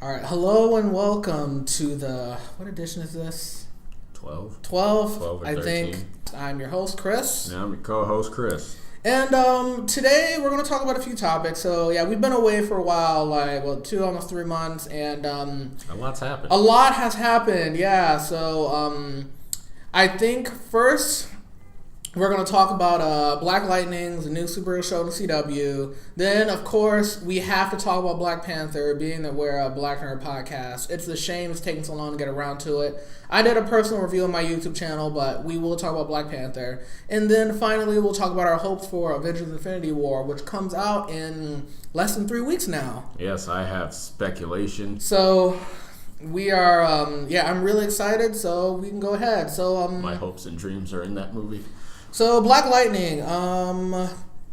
All right, hello and welcome to what edition is this? 12. 12, or I 13. think. I'm your host, Chris. And I'm your co-host, Chris. And today we're going to talk about a few topics. So, yeah, we've been away for a while, almost 3 months, and A lot's happened. a lot has happened, yeah. So, I think first we're going to talk about Black Lightning, the new superhero show on the CW. Then, of course, we have to talk about Black Panther, being that we're a Black Nerd podcast. It's a shame it's taking so long to get around to it. I did a personal review on my YouTube channel, but we will talk about Black Panther. And then, finally, we'll talk about our hopes for Avengers Infinity War, which comes out in less than 3 weeks now. Yes, I have speculation. So we are, I'm really excited, so we can go ahead. So My hopes and dreams are in that movie. So Black Lightning,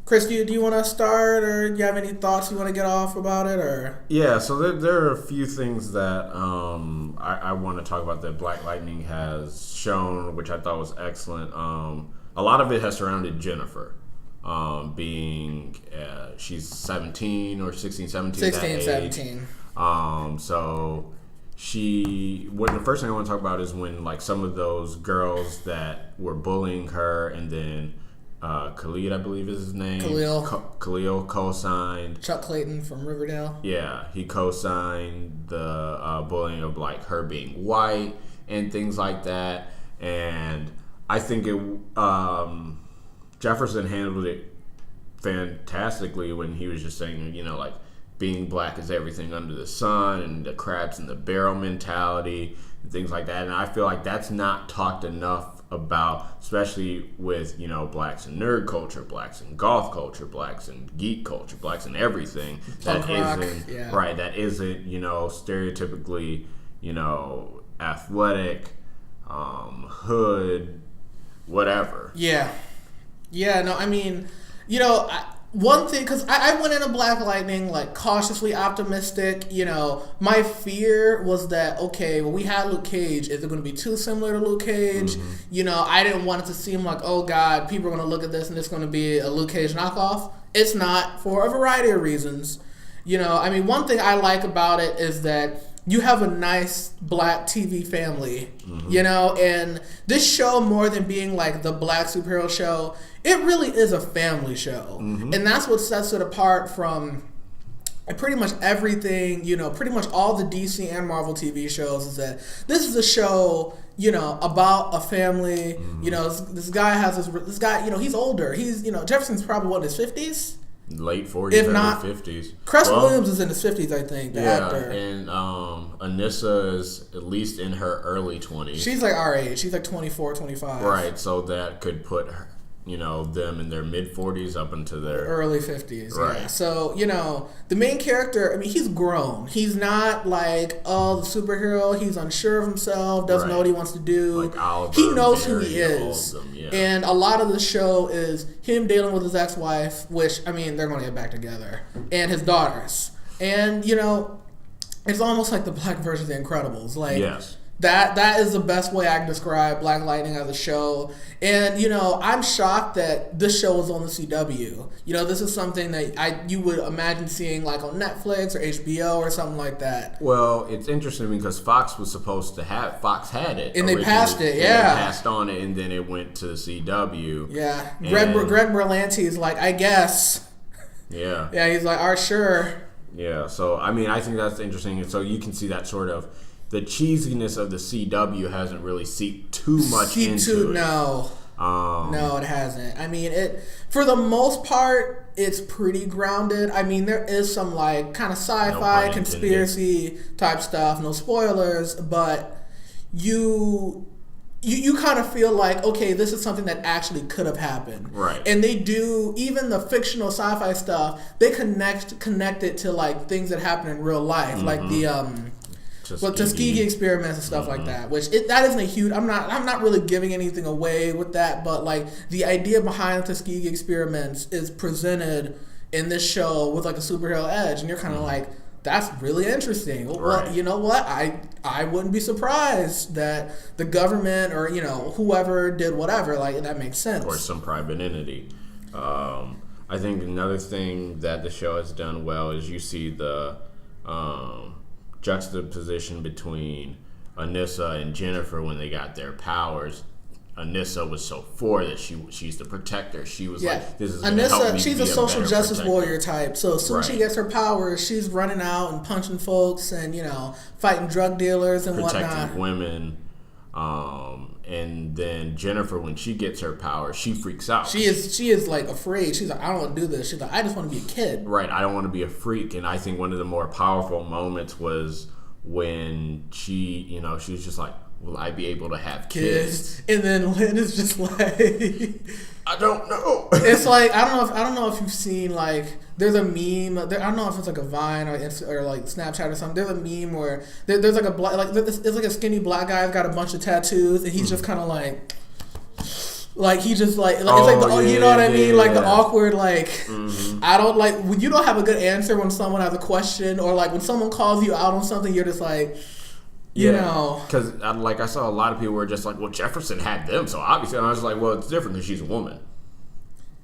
Chris, do you want to start, or do you have any thoughts you want to get off about it, or? Yeah, so there are a few things that I want to talk about that Black Lightning has shown, which I thought was excellent. A lot of it has surrounded Jennifer, she's 17 or 16, 17. 16, 17. So the first thing I want to talk about is when like some of those girls that were bullying her, and then Khalid, I believe is his name. Khalil co-signed. Chuck Clayton from Riverdale. Yeah, he co-signed the bullying of like her being white and things like that. And I think Jefferson handled it fantastically when he was just saying, like, being black is everything under the sun, and the crabs in the barrel mentality and things like that. And I feel like that's not talked enough about, especially with, blacks in nerd culture, blacks in goth culture, blacks in geek culture, blacks in everything. That isn't, stereotypically, athletic, hood, whatever. Yeah. Yeah, no, I mean, one thing, because I went into Black Lightning like cautiously optimistic. My fear was that, okay, well, we had Luke Cage. Is it going to be too similar to Luke Cage? Mm-hmm. I didn't want it to seem like, oh God, people are going to look at this and it's going to be a Luke Cage knockoff. It's not, for a variety of reasons. One thing I like about it is that you have a nice black TV family, and this show, more than being like the black superhero show, it really is a family show. And that's what sets it apart from pretty much everything, pretty much all the DC and Marvel TV shows, is that this is a show, about a family. This guy he's older. He's, Jefferson's probably in his 50s? Late 40s, if early not 50s. Cress Williams is in his 50s, I think, the actor. And Anissa is at least in her early 20s. She's like our age. She's like 24, 25. Right, so that could put her, them in their mid-40s up into their early 50s. Right. Yeah. So, the main character, he's grown. He's not like, the superhero. He's unsure of himself, doesn't know what he wants to do. Like Oliver, he knows Barry, who he is. all of them, yeah. And a lot of the show is him dealing with his ex-wife, which, they're going to get back together, and his daughters. And, it's almost like the black version of The Incredibles. Like, yes. That is the best way I can describe Black Lightning as a show. And, I'm shocked that this show is on the CW. This is something that you would imagine seeing like on Netflix or HBO or something like that. Well, it's interesting because Fox had it. And they passed it, yeah. They passed on it, and then it went to the CW. Yeah. Greg Berlanti is like, I guess. Yeah. Yeah, he's like, all right, sure. Yeah, so, I think that's interesting. And so you can see that sort of, the cheesiness of the CW hasn't really seeped too much into it. No. No, it hasn't. It for the most part, it's pretty grounded. There is some like kind of sci-fi, conspiracy type stuff. No spoilers, but you kind of feel like, okay, this is something that actually could have happened. Right. And they do, even the fictional sci-fi stuff, they connect it to like things that happen in real life, like the Tuskegee experiments and stuff like that, which that isn't a huge. I'm not really giving anything away with that, but like the idea behind the Tuskegee experiments is presented in this show with like a superhero edge, and you're kind of like, that's really interesting. Right. Well, you know what? I wouldn't be surprised that the government or whoever did whatever, like, that makes sense. Or some private entity. I think another thing that the show has done well is you see the juxtaposition between Anissa and Jennifer when they got their powers. Anissa was so for that she's the protector. She was like, this is going to help me she's be a social justice protector. warrior type. So as soon as she gets her powers, she's running out and punching folks and, fighting drug dealers and protecting whatnot. Women. And then Jennifer, when she gets her power, she freaks out. She is like afraid. She's like, I don't want to do this. She's like, I just want to be a kid. Right. I don't want to be a freak. And I think one of the more powerful moments was when she was just like, will I be able to have kids? And then Lynn is just like, I don't know. It's like I don't know if you've seen like there's a meme. I don't know if it's like a Vine or like Snapchat or something. There's a meme where there's like a black it's like a skinny black guy who's got a bunch of tattoos and he's just kind of like he just like it's like you know what I mean, like the awkward I don't like when you don't have a good answer when someone has a question or like when someone calls you out on something you're just like. Because I saw a lot of people were just like, well, Jefferson had them, so obviously, and I was like, well, it's different because she's a woman.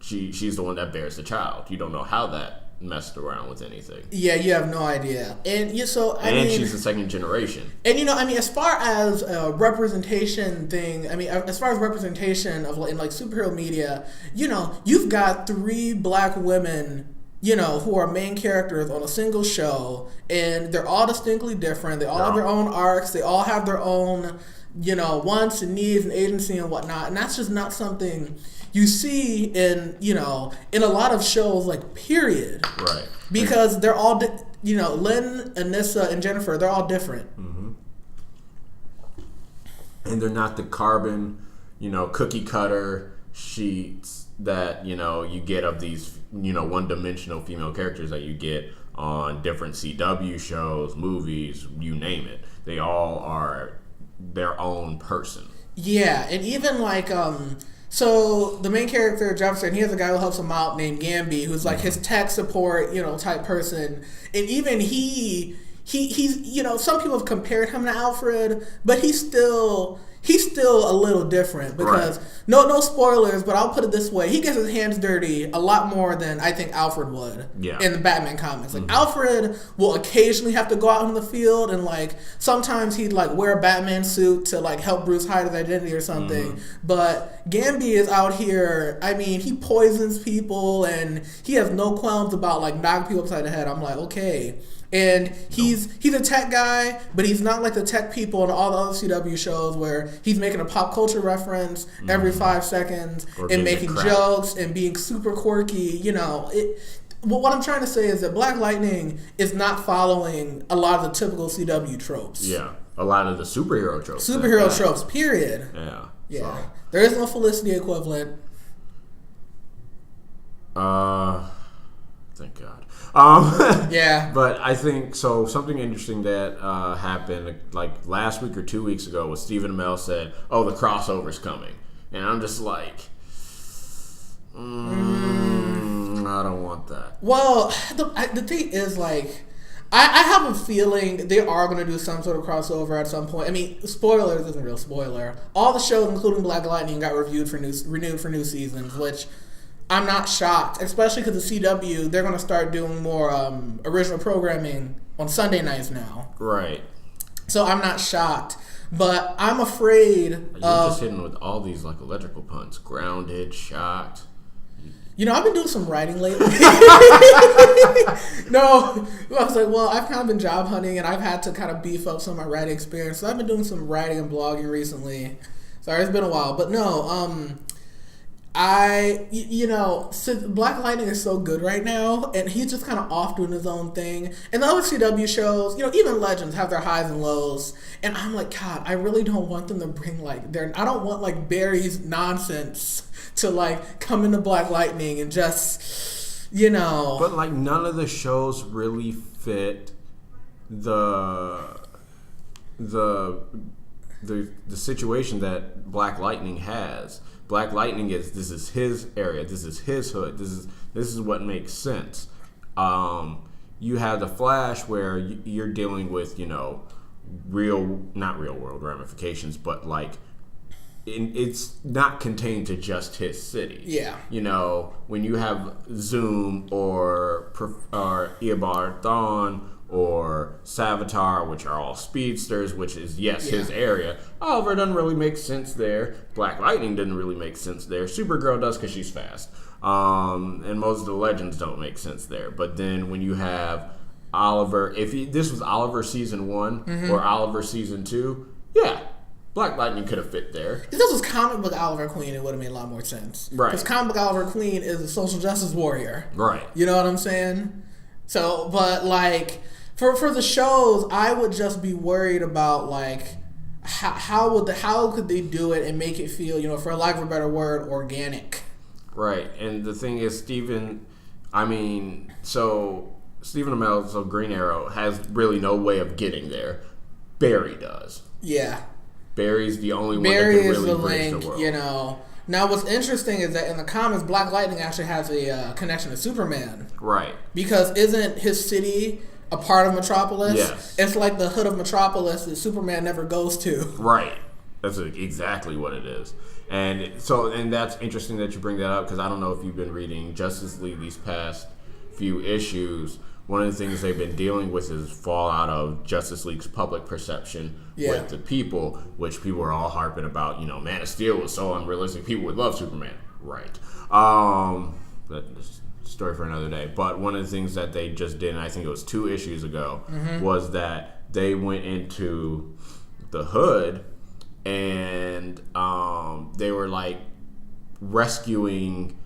She's the one that bears the child. You don't know how that messed around with anything. Yeah, you have no idea, and I mean, she's the second generation. And I mean, as far as representation thing, I mean, as far as representation of in like superhero media, you've got 3 black women. Who are main characters on a single show, and they're all distinctly different. They all have their own arcs. They all have their own, wants and needs and agency and whatnot. And that's just not something you see in a lot of shows, like, period. Right. Because they're all, Lynn, Anissa, and Jennifer, they're all different. Mm-hmm. And they're not the carbon, cookie cutter sheets that, you get of these one-dimensional female characters that you get on different CW shows, movies, you name it. They all are their own person. Yeah, and even like so the main character Jefferson, he has a guy who helps him out named Gamby, who's like his tech support, type person, and even he's some people have compared him to Alfred, but he's still a little different because no spoilers, but I'll put it this way: he gets his hands dirty a lot more than I think Alfred would in the Batman comics. Like Alfred will occasionally have to go out in the field and like sometimes he'd like wear a Batman suit to like help Bruce hide his identity or something. But Gamby is out here. I mean, he poisons people and he has no qualms about like knocking people upside the head. I'm like, okay. And he's a tech guy, but he's not like the tech people in all the other CW shows where he's making a pop culture reference every 5 seconds and making jokes and being super quirky. What I'm trying to say is that Black Lightning is not following a lot of the typical CW tropes. Yeah, a lot of the superhero tropes. Tropes, period. Yeah. Yeah. So. There is no Felicity equivalent. Thank God. Yeah. But I think so. Something interesting that happened like last week or 2 weeks ago was Stephen Amell said, "Oh, the crossover's coming," and I'm just like, I don't want that. Well, the thing is like. I have a feeling they are going to do some sort of crossover at some point. I mean, spoilers isn't a real spoiler. All the shows, including Black Lightning, got renewed for new seasons, which I'm not shocked, especially because the CW, they're going to start doing more original programming on Sunday nights now. Right. So I'm not shocked, but I'm afraid You're just hitting with all these like electrical puns. Grounded, shocked. I've been doing some writing lately. No, I was like, well, I've kind of been job hunting, and I've had to kind of beef up some of my writing experience. So I've been doing some writing and blogging recently. Sorry, it's been a while, but no, since Black Lightning is so good right now, and he's just kind of off doing his own thing. And the other CW shows, even Legends have their highs and lows. And I'm like, God, I really don't want them to bring I don't want like Barry's nonsense to like come into Black Lightning and just, But like none of the shows really fit the situation that Black Lightning has. Black Lightning this is his area, this is his hood, this is what makes sense. You have the Flash where you're dealing with not real world ramifications, but like it's not contained to just his city. Yeah. When you have Zoom or Eobard Thawne or Savitar, which are all speedsters, which is, his area. Oliver doesn't really make sense there. Black Lightning didn't really make sense there. Supergirl does because she's fast. And most of the legends don't make sense there. But then when you have Oliver, this was Oliver season 1 or Oliver season 2, Black Lightning could have fit there. If this was comic book Oliver Queen, it would have made a lot more sense. Right. Because comic book Oliver Queen is a social justice warrior. Right. You know what I'm saying? So, but like, for the shows, I would just be worried about like, how could they do it and make it feel, for lack of a better word, organic. Right. And the thing is, Stephen Amell, so Green Arrow, has really no way of getting there. Barry does. Yeah. Barry's the only one Barry that can is really the bridge link, the world. Now, what's interesting is that in the comics, Black Lightning actually has a connection to Superman. Right. Because isn't his city a part of Metropolis? Yes. It's like the hood of Metropolis that Superman never goes to. Right. That's exactly what it is. And that's interesting that you bring that up, because I don't know if you've been reading Justice League these past few issues. One of the things they've been dealing with is fallout of Justice League's public perception with the people, which people are all harping about. Man of Steel was so unrealistic. People would love Superman. Right. That's a story for another day. But one of the things that they just did, and I think it was 2 issues ago, was that they went into the hood and they were like rescuing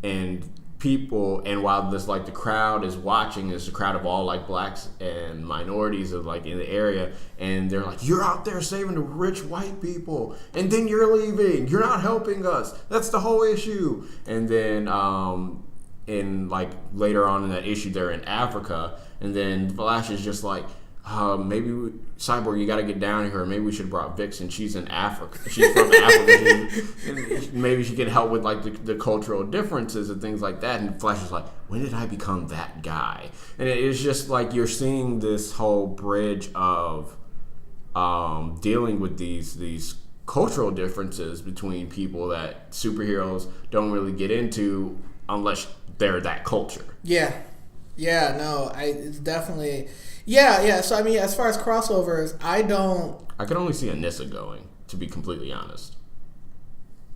and people, and while this the crowd is watching, it's a crowd of all blacks and minorities of in the area, and they're like, you're out there saving the rich white people and then you're leaving, you're not helping us, that's the whole issue. And then in later on in that issue, they're in Africa, and then Flash is just maybe Cyborg, you got to get down here. Maybe we should have brought Vixen. She's in Africa. She's from Africa. Maybe she can help with the cultural differences and things like that. And Flash is like, when did I become that guy? And it's just you're seeing this whole bridge of dealing with these cultural differences between people that superheroes don't really get into unless they're that culture. Yeah. Yeah, no, it's definitely... Yeah. So, as far as crossovers, I can only see Anissa going, to be completely honest.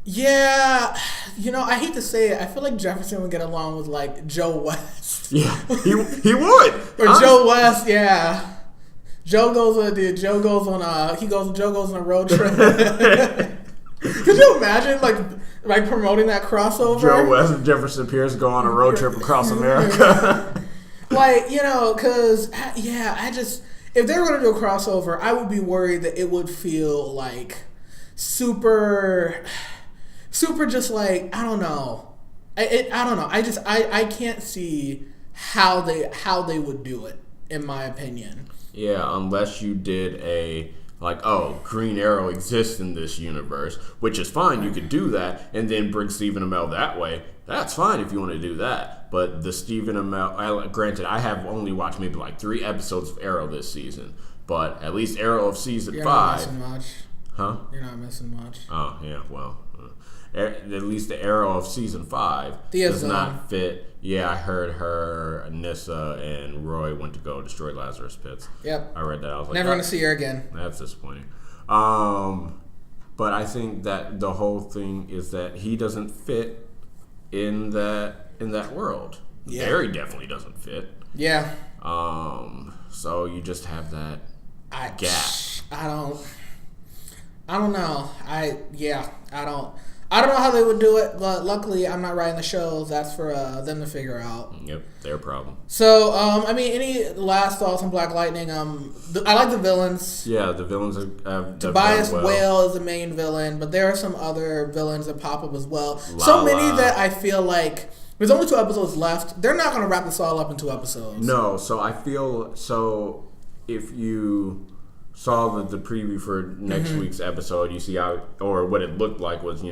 Yeah. I hate to say it. I feel like Jefferson would get along with, Joe West. Yeah, he would. Or Joe West, yeah. Joe goes on a road trip. Could you imagine, promoting that crossover? Joe West and Jefferson Pierce go on a road trip across America. Because, if they were going to do a crossover, I would be worried that it would feel super just I don't know. I don't know. I can't see how they would do it, in my opinion. Yeah, unless you did a Green Arrow exists in this universe, which is fine. You could do that and then bring Stephen Amell that way. That's fine if you want to do that. But the Stephen Amell, granted, I have only watched maybe 3 episodes of Arrow this season, but at least Arrow of season 5. You're not missing much. Huh? You're not missing much. Oh, yeah, well. At least the Arrow of season 5 does not fit. Yeah, I heard her, Anissa, and Roy went to go destroy Lazarus Pits. Yep. I read that. I was never going to see her again. That's disappointing. But I think that the whole thing is that he doesn't fit in that world. Yeah. Barry definitely doesn't fit. Yeah. So you just have that gap. I don't know. I don't know how they would do it, but luckily I'm not writing the shows. That's for them to figure out. Yep, their problem. So, any last thoughts on Black Lightning? I like the villains. Yeah, the villains have Tobias well. Whale is the main villain, but there are some other villains that pop up as well. So many that I feel like there's only 2 episodes left. They're not going to wrap this all up in 2 episodes. No, so I feel if you saw the preview for next week's episode, you see how, or what it looked like was,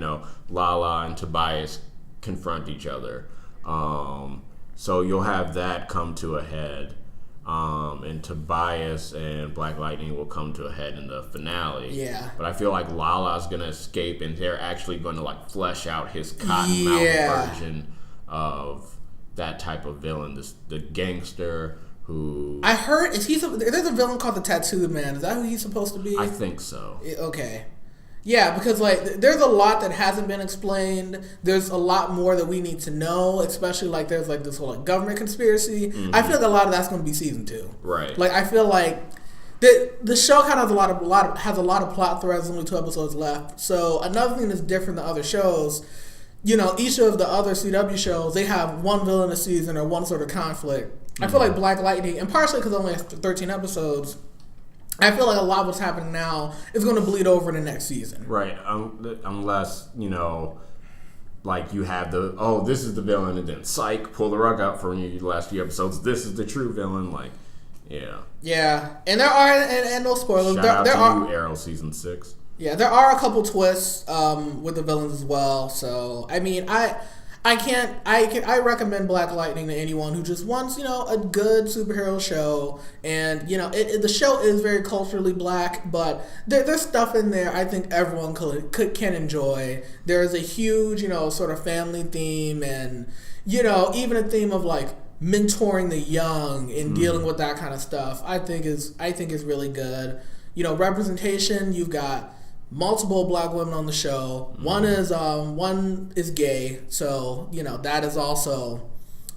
Lala and Tobias confront each other. So you'll have that come to a head. And Tobias and Black Lightning will come to a head in the finale. Yeah. But I feel like Lala's going to escape, and they're actually going to flesh out his Cottonmouth version of that type of villain, the gangster who I heard there's a villain called the Tattooed Man. Is that who he's supposed to be? I think so. Okay. Yeah, because like there's a lot that hasn't been explained. There's a lot more that we need to know, especially like there's like this whole like government conspiracy. Mm-hmm. I feel like a lot of that's going to be season 2. Right. Like I feel like the show kind of has a lot of plot threads. Only 2 episodes left. So another thing that's different than other shows, you know, each of the other CW shows, they have one villain a season or one sort of conflict. Mm-hmm. I feel like Black Lightning, and partially because it only has 13 episodes, I feel like a lot of what's happening now is going to bleed over in the next season. Right. Unless, you know, like you have this is the villain, and then psych, pull the rug out for you the last few episodes. This is the true villain. Like, yeah. Yeah. And there are, and no spoilers. Shout out to you, Arrow Season 6. Yeah, there are a couple twists with the villains as well. So, I mean, I recommend Black Lightning to anyone who just wants, you know, a good superhero show. And, you know, the show is very culturally black, but there's stuff in there I think everyone can enjoy. There's a huge, you know, sort of family theme, and, you know, even a theme of like mentoring the young and dealing with that kind of stuff. I think is really good. You know, representation, you've got multiple black women on the show. One is gay, so you know that is also,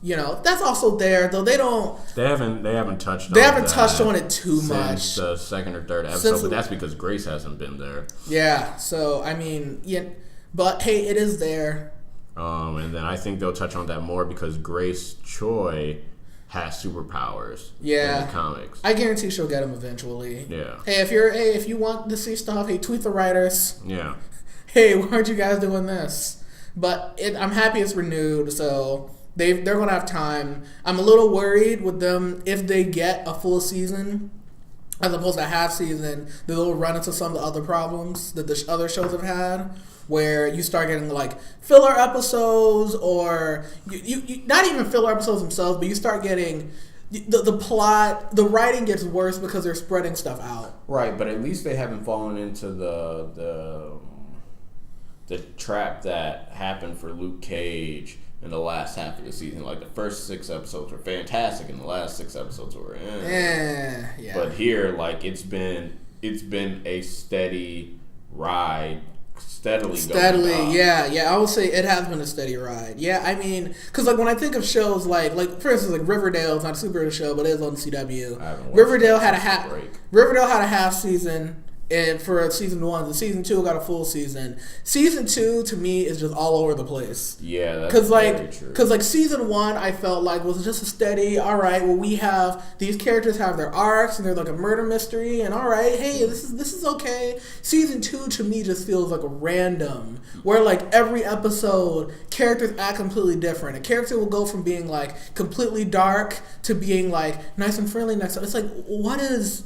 you know, that's also there. Though they haven't touched on it too much since the second or third episode, but that's because Grace hasn't been there. Yeah, so I mean, yeah, but hey, it is there. And then I think they'll touch on that more because Grace Choi has superpowers in the comics. I guarantee she'll get them eventually. Yeah. Hey, if you want to see stuff, hey, tweet the writers. Yeah. Hey, why aren't you guys doing this? But I'm happy it's renewed, so they're gonna have time. I'm a little worried with them if they get a full season as opposed to a half season. They'll run into some of the other problems that the other shows have had, where you start getting like filler episodes, or you not even filler episodes themselves, but you start getting the plot, the writing gets worse because they're spreading stuff out. Right, but at least they haven't fallen into the trap that happened for Luke Cage in the last half of the season. Like the first 6 episodes were fantastic, and the last 6 episodes were yeah. But here, like it's been a steady ride. Steadily, yeah. I would say it has been a steady ride. Yeah, I mean, because like when I think of shows like for instance, like Riverdale's not a superhero show, but it is on CW. Riverdale had a half season. And for season 1, the season 2 got a full season. Season 2 to me is just all over the place. Yeah, that's very true. Because like season 1, I felt like was just a steady. All right, well we have these characters have their arcs and they're like a murder mystery, and all right, hey, this is okay. Season 2 to me just feels like a random, where like every episode characters act completely different. A character will go from being like completely dark to being like nice and friendly next. It's like what is.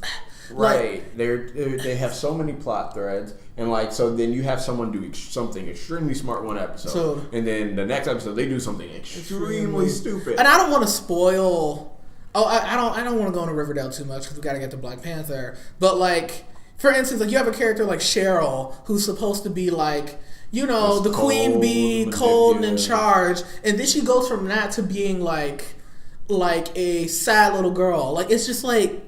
Right, they have so many plot threads, and like so then you have someone do something extremely smart one episode, and then the next episode they do something extremely stupid. And I don't want to spoil. I don't want to go into Riverdale too much because we got to get to Black Panther. But like for instance, like you have a character like Cheryl who's supposed to be like, you know, the queen bee, cold and in charge, and then she goes from that to being like a sad little girl. Like it's just like.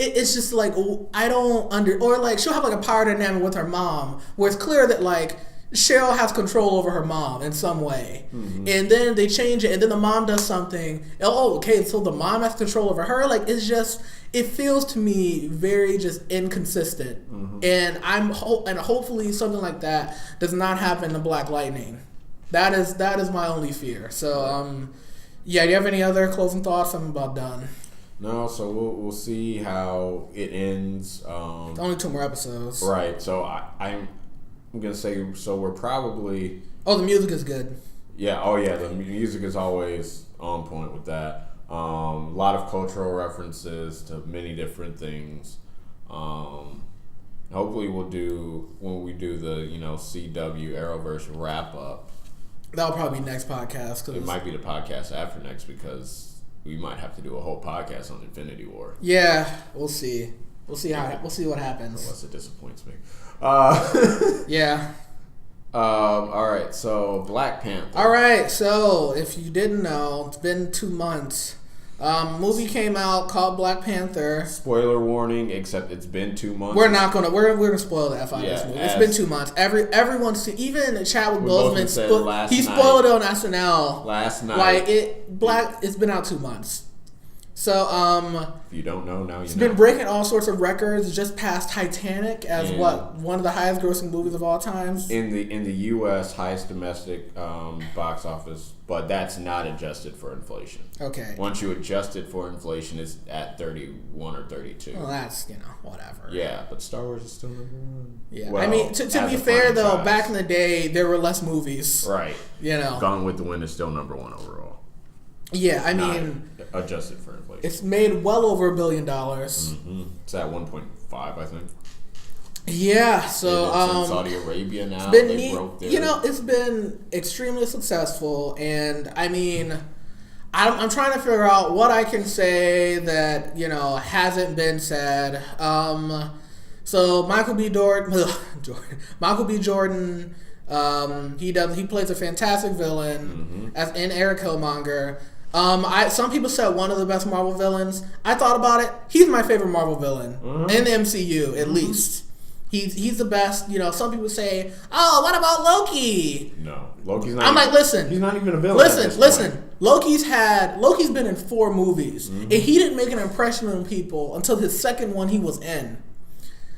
It's just like I don't or like she'll have like a power dynamic with her mom where it's clear that like Cheryl has control over her mom in some way, and then they change it, and then the mom does something. Oh, okay, so the mom has control over her. Like it's just it feels to me very just inconsistent, and hopefully something like that does not happen to Black Lightning. That is my only fear. So yeah, do you have any other closing thoughts? I'm about done. No, so we'll see how it ends. Only 2 more episodes. Right, so I'm gonna say we're probably. Oh, the music is good. Yeah. Oh, yeah. The music is always on point with that. A lot of cultural references to many different things. Hopefully, when we do the CW Arrowverse wrap up. That'll probably be next podcast. Cause it might be the podcast after next because. We might have to do a whole podcast on Infinity War. Yeah, we'll see. We'll see what happens. Unless it disappoints me. Yeah. All right. So Black Panther. All right. So if you didn't know, it's been 2 months Movie came out called Black Panther. Spoiler warning, except it's been 2 months. We're gonna spoil the F out of this movie. It's been 2 months. Everyone's seen, even Chadwick Boseman spoiled it on SNL last night. Like it's been out 2 months. So if you don't know, now you know. It's been breaking all sorts of records. Just passed Titanic as one of the highest grossing movies of all times in the U.S. highest domestic box office, but that's not adjusted for inflation. Okay. Once you adjust it for inflation, it's at 31 or 32. Well, that's whatever. Yeah, but Star Wars is still number one. Yeah, well, I mean to be fair though, back in the day there were less movies. Right. Gone with the Wind is still number one overall. Yeah, I mean, not adjusted for inflation. It's made well over $1 billion. Mm-hmm. It's at 1.5, I think. Yeah, so it's in Saudi Arabia now. They broke their... it's been extremely successful, and I mean, I'm trying to figure out what I can say that hasn't been said. So Michael B. Jordan, he plays a fantastic villain as in Eric Killmonger. Some people said one of the best Marvel villains. I thought about it. He's my favorite Marvel villain in the MCU, at least. He's the best. Some people say, "Oh, what about Loki?" No, Loki's not. I'm like, listen. He's not even a villain. Listen. Loki's been in 4 movies, and he didn't make an impression on people until his second one he was in.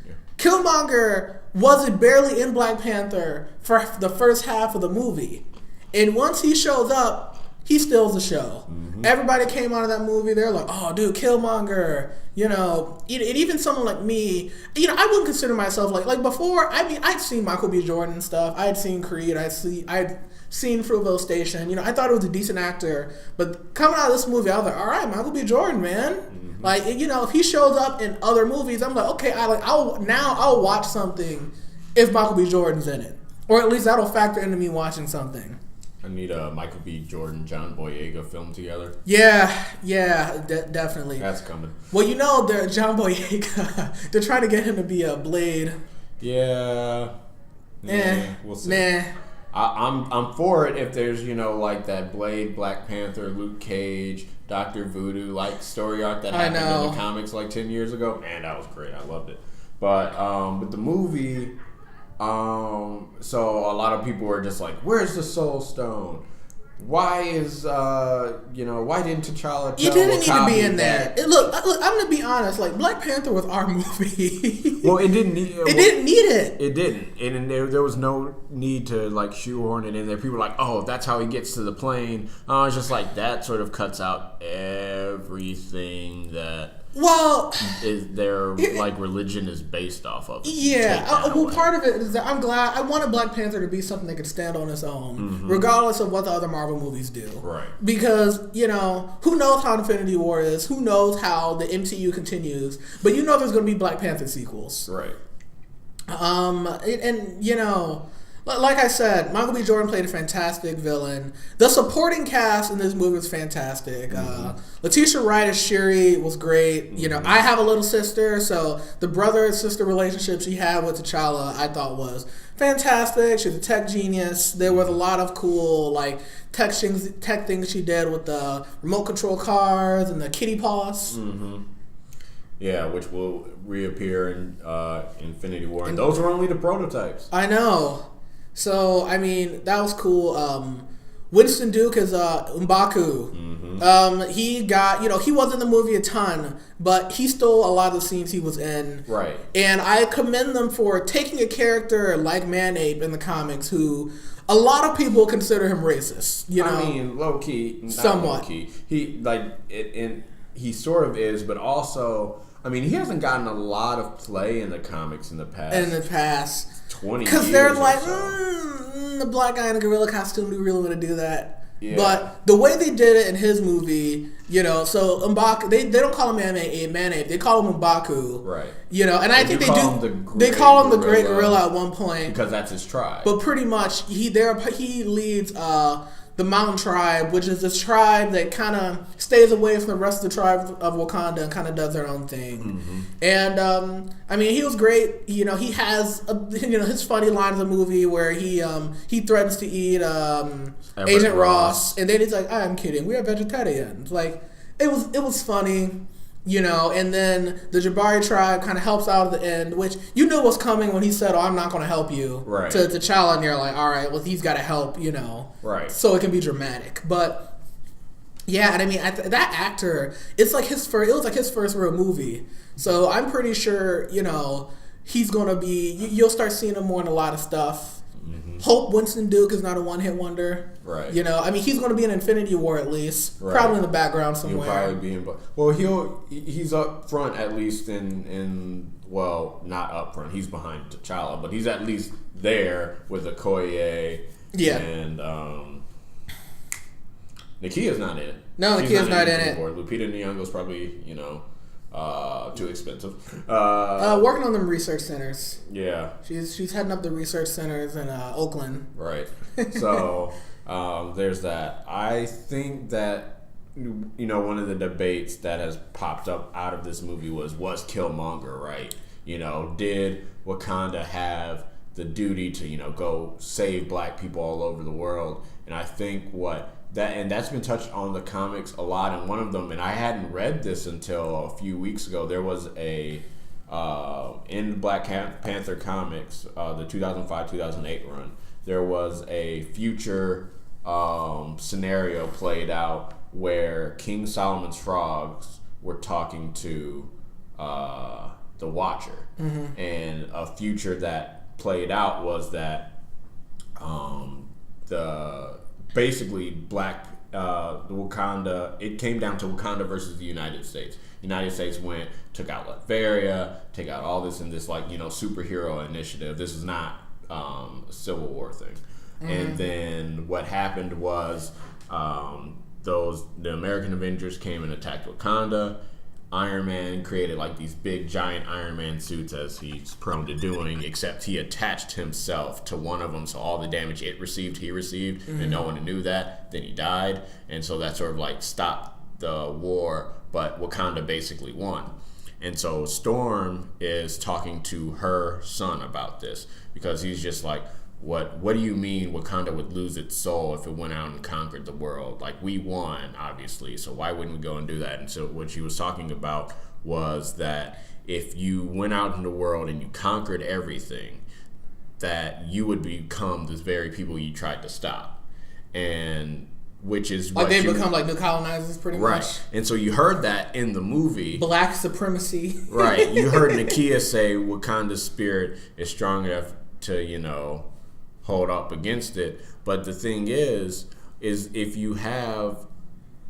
Yeah. Killmonger wasn't barely in Black Panther for the first half of the movie, and once he shows up, he steals the show. Everybody came out of that movie, they're like, "Oh, dude, Killmonger." And even someone like me, I wouldn't consider myself like before. I mean, I'd seen Michael B. Jordan and stuff. I'd seen Creed. I'd seen Fruitvale Station. I thought it was a decent actor. But coming out of this movie, I was like, all right, Michael B. Jordan, man. Like, if he shows up in other movies, I'm like, okay, I'll watch something if Michael B. Jordan's in it, or at least that'll factor into me watching something. I need a Michael B. Jordan, John Boyega film together. Yeah, definitely. That's coming. Well, John Boyega, they're trying to get him to be a Blade. Yeah. We'll see. I'm for it if there's like that Blade, Black Panther, Luke Cage, Dr. Voodoo like story arc that happened in the comics like 10 years ago. Man, that was great. I loved it. But with the movie. So a lot of people were just like, "Where's the Soul Stone? Why is why didn't T'Challa?" It didn't need to be in there. Look, I'm gonna be honest. Like, Black Panther was our movie. Well, it didn't need. It didn't need it. It didn't, and there was no need to like shoehorn it in there. People were like, "Oh, that's how he gets to the plane." It's just like that sort of cuts out everything that. Well, is their religion is based off of? Yeah, part of it is that I'm glad I wanted Black Panther to be something that could stand on its own, regardless of what the other Marvel movies do. Right. Because who knows how Infinity War is? Who knows how the MCU continues? But there's going to be Black Panther sequels. Right. Like I said, Michael B. Jordan played a fantastic villain. The supporting cast in this movie was fantastic. Letitia Wright as Shuri was great. I have a little sister, so the brother-sister relationship she had with T'Challa I thought was fantastic. She's a tech genius. There was a lot of cool tech things she did with the remote control cars and the kitty paws. Yeah, which will reappear in Infinity War. And those were only the prototypes. I know. So, I mean, that was cool. Winston Duke is M'Baku. He got, he wasn't in the movie a ton, but he stole a lot of the scenes he was in. Right. And I commend them for taking a character like Man-Ape in the comics who a lot of people consider him racist. I mean, low-key. Somewhat. Low-key. He sort of is, but also... I mean, he hasn't gotten a lot of play in the comics in the past. 20 years. Because they're like, the black guy in a gorilla costume, do we really want to do that? Yeah. But the way they did it in his movie, so M'Baku, they don't call him Man-Ape, they call him M'Baku. Right. And I think they call him the Great Gorilla at one point. Because that's his tribe. But pretty much, he leads... the Mountain Tribe, which is this tribe that kind of stays away from the rest of the tribe of Wakanda and kind of does their own thing. And I mean, he was great. He has his funny line in the movie where he threatens to eat Agent Ross, and then he's like, "I'm kidding. We are vegetarians." it was funny, you know, and then the Jabari tribe kind of helps out at the end, which you knew was coming when he said, "Oh, I'm not going to help you," right? To T'Challa, and you're like, all right, well, he's got to help, you know, right? So it can be dramatic, but yeah, and I mean that actor, it was like his first real movie, so I'm pretty sure, you know, he's going to be. You'll start seeing him more in a lot of stuff. Hope Winston Duke is not a one-hit wonder. Right. You know, I mean, he's going to be in Infinity War at least. Right. Probably in the background somewhere. He'll probably be in. Well, he's up front at least in well, not up front. He's behind T'Challa, but he's at least there with Okoye. Yeah. And Nakia's not in it. No, Nakia's not in it. Lupita Nyong'o's probably, you know, too expensive. Working on them research centers. Yeah. She's heading up the research centers in Oakland. Right. So there's that. I think that, you know, one of the debates that has popped up out of this movie was Killmonger right? You know, did Wakanda have the duty to, you know, go save black people all over the world? And I think that's been touched on the comics a lot, and one of them, and I hadn't read this until a few weeks ago, there was a in Black Panther comics, the 2005-2008 run, there was a future scenario played out where King Solomon's frogs were talking to the Watcher, and a future that played out was that basically the Wakanda, it came down to Wakanda versus the United States. United States took out Latveria, took out all this in this, like, you know, superhero initiative. This is not a Civil War thing. And then what happened was the American Avengers came and attacked Wakanda. Iron Man created like these big giant Iron Man suits, as he's prone to doing, except he attached himself to one of them, so all the damage he received, and no one knew that. Then he died, and so that sort of like stopped the war, but Wakanda basically won. And so Storm is talking to her son about this, because he's just like, what do you mean Wakanda would lose its soul if it went out and conquered the world? Like, we won, obviously, so why wouldn't we go and do that? And so what she was talking about was that if you went out in the world and you conquered everything, that you would become the very people you tried to stop. And which is like they become like new colonizers, pretty much. And so you heard that in the movie. Black supremacy. Right. You heard Nakia say Wakanda's spirit is strong enough to, you know, hold up against it. But the thing is if you have,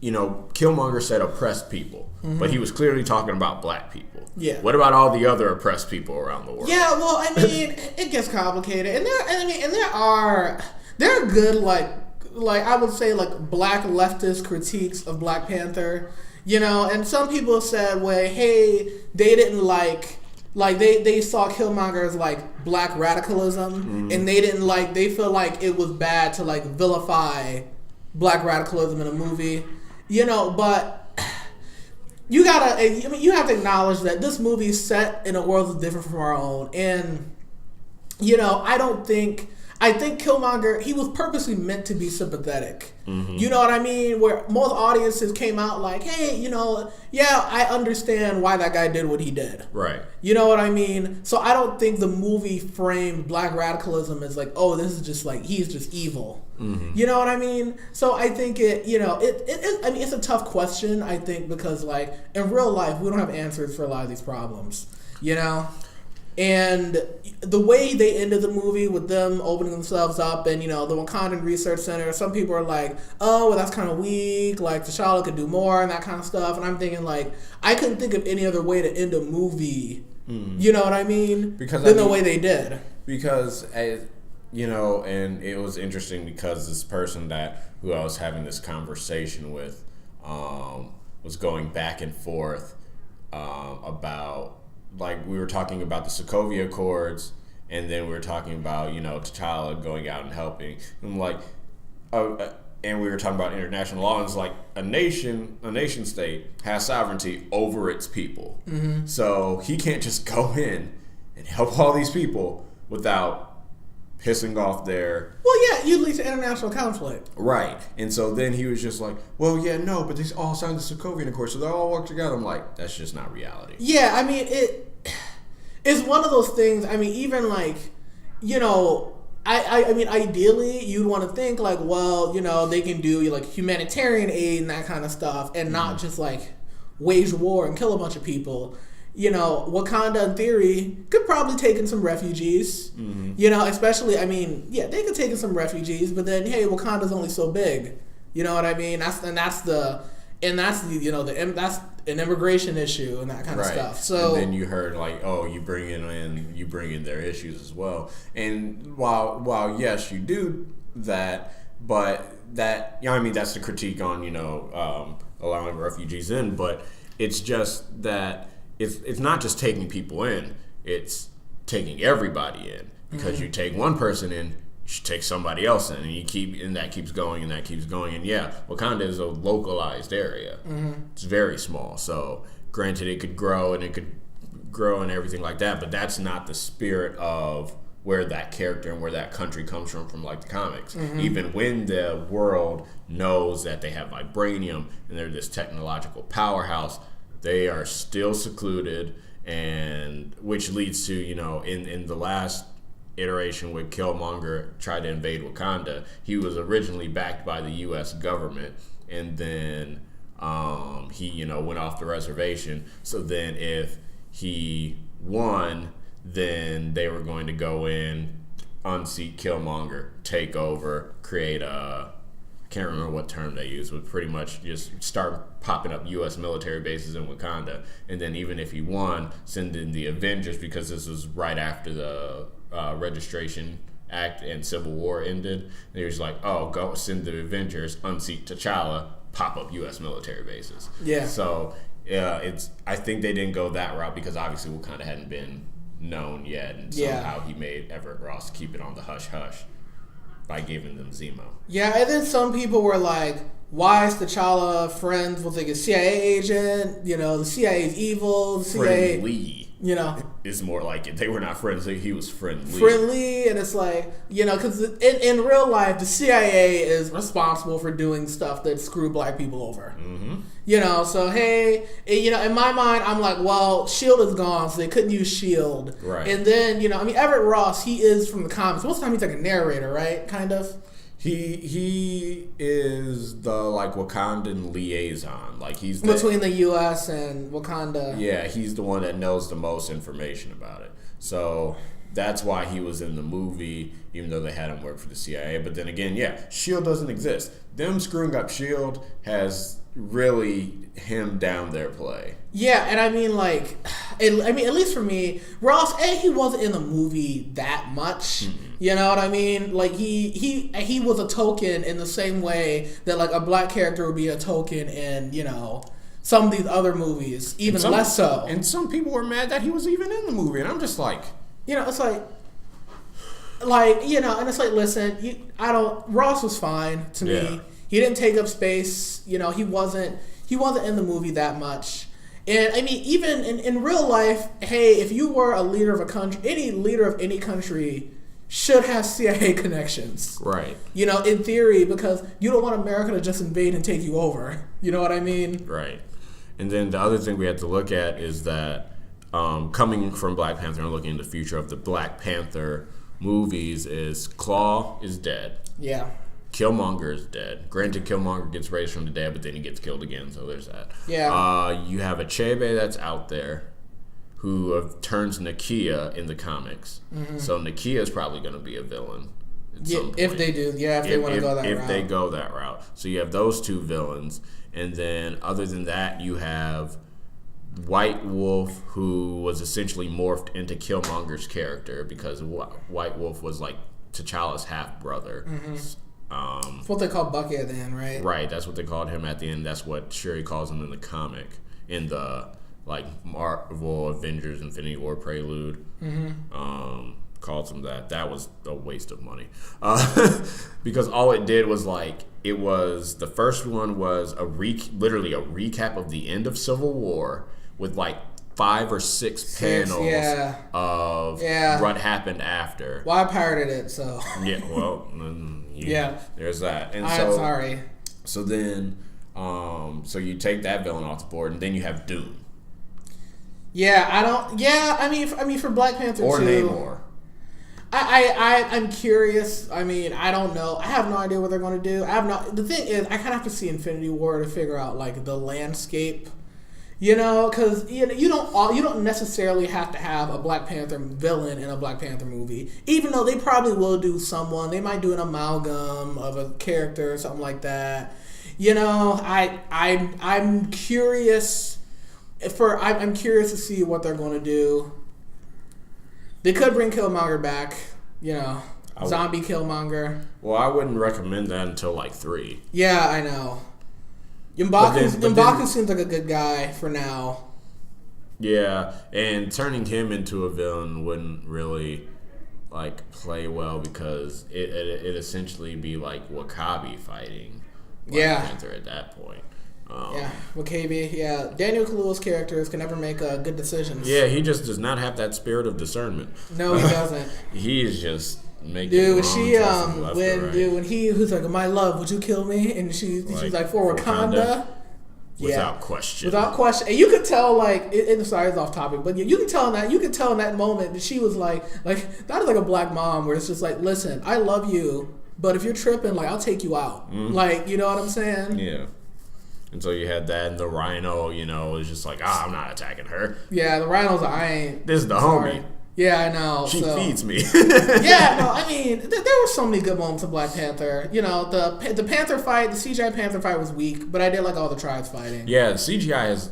you know, Killmonger said oppressed people, but he was clearly talking about black people. Yeah. What about all the other oppressed people around the world? Yeah, well, I mean, it gets complicated, and there are good like I would say like black leftist critiques of Black Panther, you know, and some people said, well, hey, they didn't like they saw Killmonger as like black radicalism, and they feel like it was bad to like vilify black radicalism in a movie, you know, but you have to acknowledge that this movie is set in a world that's different from our own, and you know, I think Killmonger, he was purposely meant to be sympathetic. You know what I mean? Where most audiences came out like, hey, you know, yeah, I understand why that guy did what he did. Right. You know what I mean? So I don't think the movie framed black radicalism as like, oh, this is just like, he's just evil. You know what I mean? So I think I mean, it's a tough question, I think, because like in real life, we don't have answers for a lot of these problems, you know? And the way they ended the movie with them opening themselves up and, you know, the Wakandan Research Center, some people are like, oh, well, that's kind of weak. Like, T'Challa could do more and that kind of stuff. And I'm thinking, like, I couldn't think of any other way to end a movie, you know what I mean, than the way they did. Because, you know, and it was interesting because this person who I was having this conversation with was going back and forth about, like, we were talking about the Sokovia Accords, and then we were talking about, you know, T'Challa going out and helping. And I'm like, and we were talking about international law, and it's like a nation state has sovereignty over its people. So he can't just go in and help all these people without pissing off their... Well, yeah, you lead to international conflict. Right. And so then he was just like, well, yeah, no, but these all signed the Sokovian Accord, so they all work together. I'm like, that's just not reality. Yeah, I mean, it's one of those things, I mean, even like, you know, I mean, ideally, you'd want to think like, well, you know, they can do like humanitarian aid and that kind of stuff and not just like wage war and kill a bunch of people. You know, Wakanda in theory could probably take in some refugees. You know, especially, I mean, yeah, they could take in some refugees, but then hey, Wakanda's only so big. You know what I mean? That's you know that's an immigration issue and that kind of stuff. So and then you heard like, oh, you bring in their issues as well. And while yes, you do that, but that, you know, I mean, that's the critique on, you know, allowing refugees in, but it's just that. It's not just taking people in; it's taking everybody in. Because you take one person in, you should take somebody else in, and that keeps going, and that keeps going. And yeah, Wakanda is a localized area; it's very small. So, granted, it could grow and everything like that, but that's not the spirit of where that character and where that country comes from like the comics. Even when the world knows that they have vibranium and they're this technological powerhouse, they are still secluded, and which leads to, you know, in the last iteration where Killmonger tried to invade Wakanda, he was originally backed by the U.S. government, and then he, you know, went off the reservation. So then if he won, then they were going to go in, unseat Killmonger, take over, create a... can't remember what term they used, but pretty much just start popping up U.S. military bases in Wakanda. And then even if he won, send in the Avengers, because this was right after the Registration Act and Civil War ended. And he was like, oh, go send the Avengers, unseat T'Challa, pop up U.S. military bases. Yeah. So I think they didn't go that route because obviously Wakanda hadn't been known yet. And somehow he made Everett Ross keep it on the hush-hush by giving them Zemo. Yeah, and then some people were like, why is T'Challa friends with like a CIA agent? You know, the CIA is evil. The CIA, friendly. You know, is more like it. They were not friends. He was friendly. Friendly, and it's like, you know, because in real life, the CIA is responsible for doing stuff that screw black people over. You know, so hey, you know, in my mind, I'm like, well, S.H.I.E.L.D. is gone, so they couldn't use S.H.I.E.L.D. Right. And then, you know, I mean, Everett Ross, he is from the comics. Most of the time, he's like a narrator, right? Kind of. He is the like Wakandan liaison. Like he's between the U.S. and Wakanda. Yeah, he's the one that knows the most information about it. So that's why he was in the movie, even though they had him work for the CIA. But then again, yeah, S.H.I.E.L.D. doesn't exist. Them screwing up S.H.I.E.L.D. has really hemmed down their play. Yeah, and I mean, like, at least for me, Ross, he wasn't in the movie that much. You know what I mean? Like, he was a token in the same way that, like, a black character would be a token in, you know, some of these other movies, even less so. And some people were mad that he was even in the movie, and I'm just like... You know, it's like, you know, and it's like, listen, Ross was fine to me. He didn't take up space. You know, he wasn't in the movie that much. And I mean, even in real life, hey, if you were a leader of a country, any leader of any country should have CIA connections. Right. You know, in theory, because you don't want America to just invade and take you over. You know what I mean? Right. And then the other thing we have to look at is that coming from Black Panther and looking in the future of the Black Panther movies is Claw is dead. Yeah. Killmonger is dead. Granted, Killmonger gets raised from the dead, but then he gets killed again, so there's that. Yeah. You have Achebe that's out there who turns Nakia in the comics. So Nakia is probably going to be a villain. If they do. Yeah, if they want to go that route. If they go that route. So you have those two villains. And then other than that, you have White Wolf, who was essentially morphed into Killmonger's character because White Wolf was like T'Challa's half-brother. That's what they call Bucky at the end, right? Right, that's what they called him at the end. That's what Shuri calls him in the comic. In the like Marvel Avengers Infinity War prelude. Calls him that. That was a waste of money. Because all it did was like, the first one was literally a recap of the end of Civil War with like 5 or 6 panels of what happened after. Well, I pirated it, so. Yeah, well, there's that. And I'm sorry. So then, so you take that villain off the board, and then you have Doom. Yeah, I mean, for Black Panther or 2. Namor. I'm curious. I mean, I don't know. I have no idea what they're going to do. The thing is, I kind of have to see Infinity War to figure out like the landscape. Because you don't necessarily have to have a Black Panther villain in a Black Panther movie. Even though they probably will do someone, they might do an amalgam of a character or something like that. I'm curious. I'm curious to see what they're going to do. They could bring Killmonger back, zombie Killmonger. Well, I wouldn't recommend that until like 3. Yeah, I know. M'Baku seems like a good guy for now. Yeah, and turning him into a villain wouldn't really like play well because it essentially be like W'Kabi fighting Black Panther at that point. W'Kabi. Yeah, Daniel Kaluuya's characters can never make good decisions. Yeah, he just does not have that spirit of discernment. No, he doesn't. He is just making when he was like, "My love, would you kill me?" and she's like, "For Wakanda." Without question. Without question. And you could tell, like, sorry, it's off topic, but you can tell in that moment that she was like that is like a black mom where it's just like, listen, I love you, but if you're tripping, like, I'll take you out. Mm-hmm. Like, you know what I'm saying? Yeah. And so you had that, and the Rhino, was just like, I'm not attacking her. Yeah, the Rhino's This is the homie. Yeah, I know. She feeds me. Yeah, no, I mean, there were so many good moments in Black Panther. The Panther fight, the CGI Panther fight was weak, but I did like all the tribes fighting. Yeah, the CGI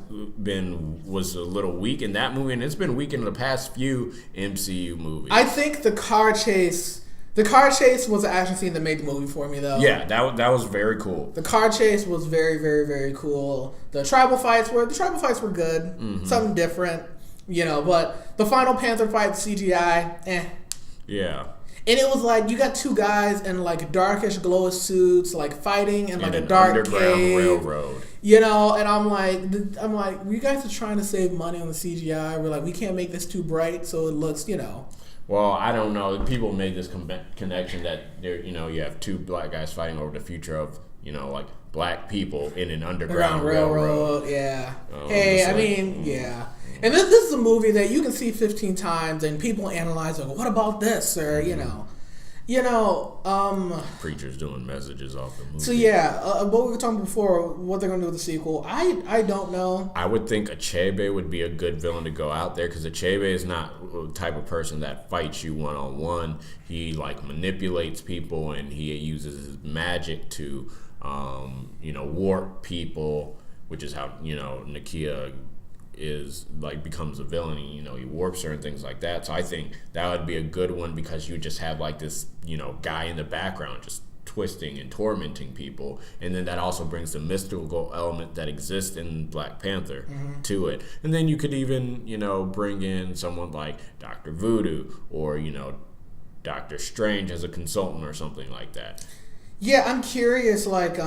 was a little weak in that movie, and it's been weak in the past few MCU movies. I think the car chase was an action scene that made the movie for me, though. Yeah, that was very cool. The car chase was very, very, very cool. The tribal fights were good. Mm-hmm. Something different, but the final Panther fight, CGI, Yeah. And it was like, you got two guys in like darkish glowish suits, like fighting in like a dark underground cave. Railroad. And I'm like, you guys are trying to save money on the CGI. We're like, we can't make this too bright so it looks, Well, I don't know. People made this connection that there, you have two black guys fighting over the future of, like black people in an underground railroad. Yeah. Yeah. And this is a movie that you can see 15 times and people analyze like, what about this? Or, preachers doing messages off the movie. So yeah, what we were talking before, what they're going to do with the sequel, I don't know. I would think Achebe would be a good villain to go out there because Achebe is not the type of person that fights you one-on-one. He like manipulates people and he uses his magic to, warp people, which is how, Nakia is like becomes a villain. He warps her and things like that. So I think that would be a good one because you just have like this guy in the background just twisting and tormenting people, and then that also brings the mystical element that exists in Black Panther to it. And then you could even bring in someone like Dr. Voodoo or Doctor Strange as a consultant or something like that. Yeah, I'm curious, like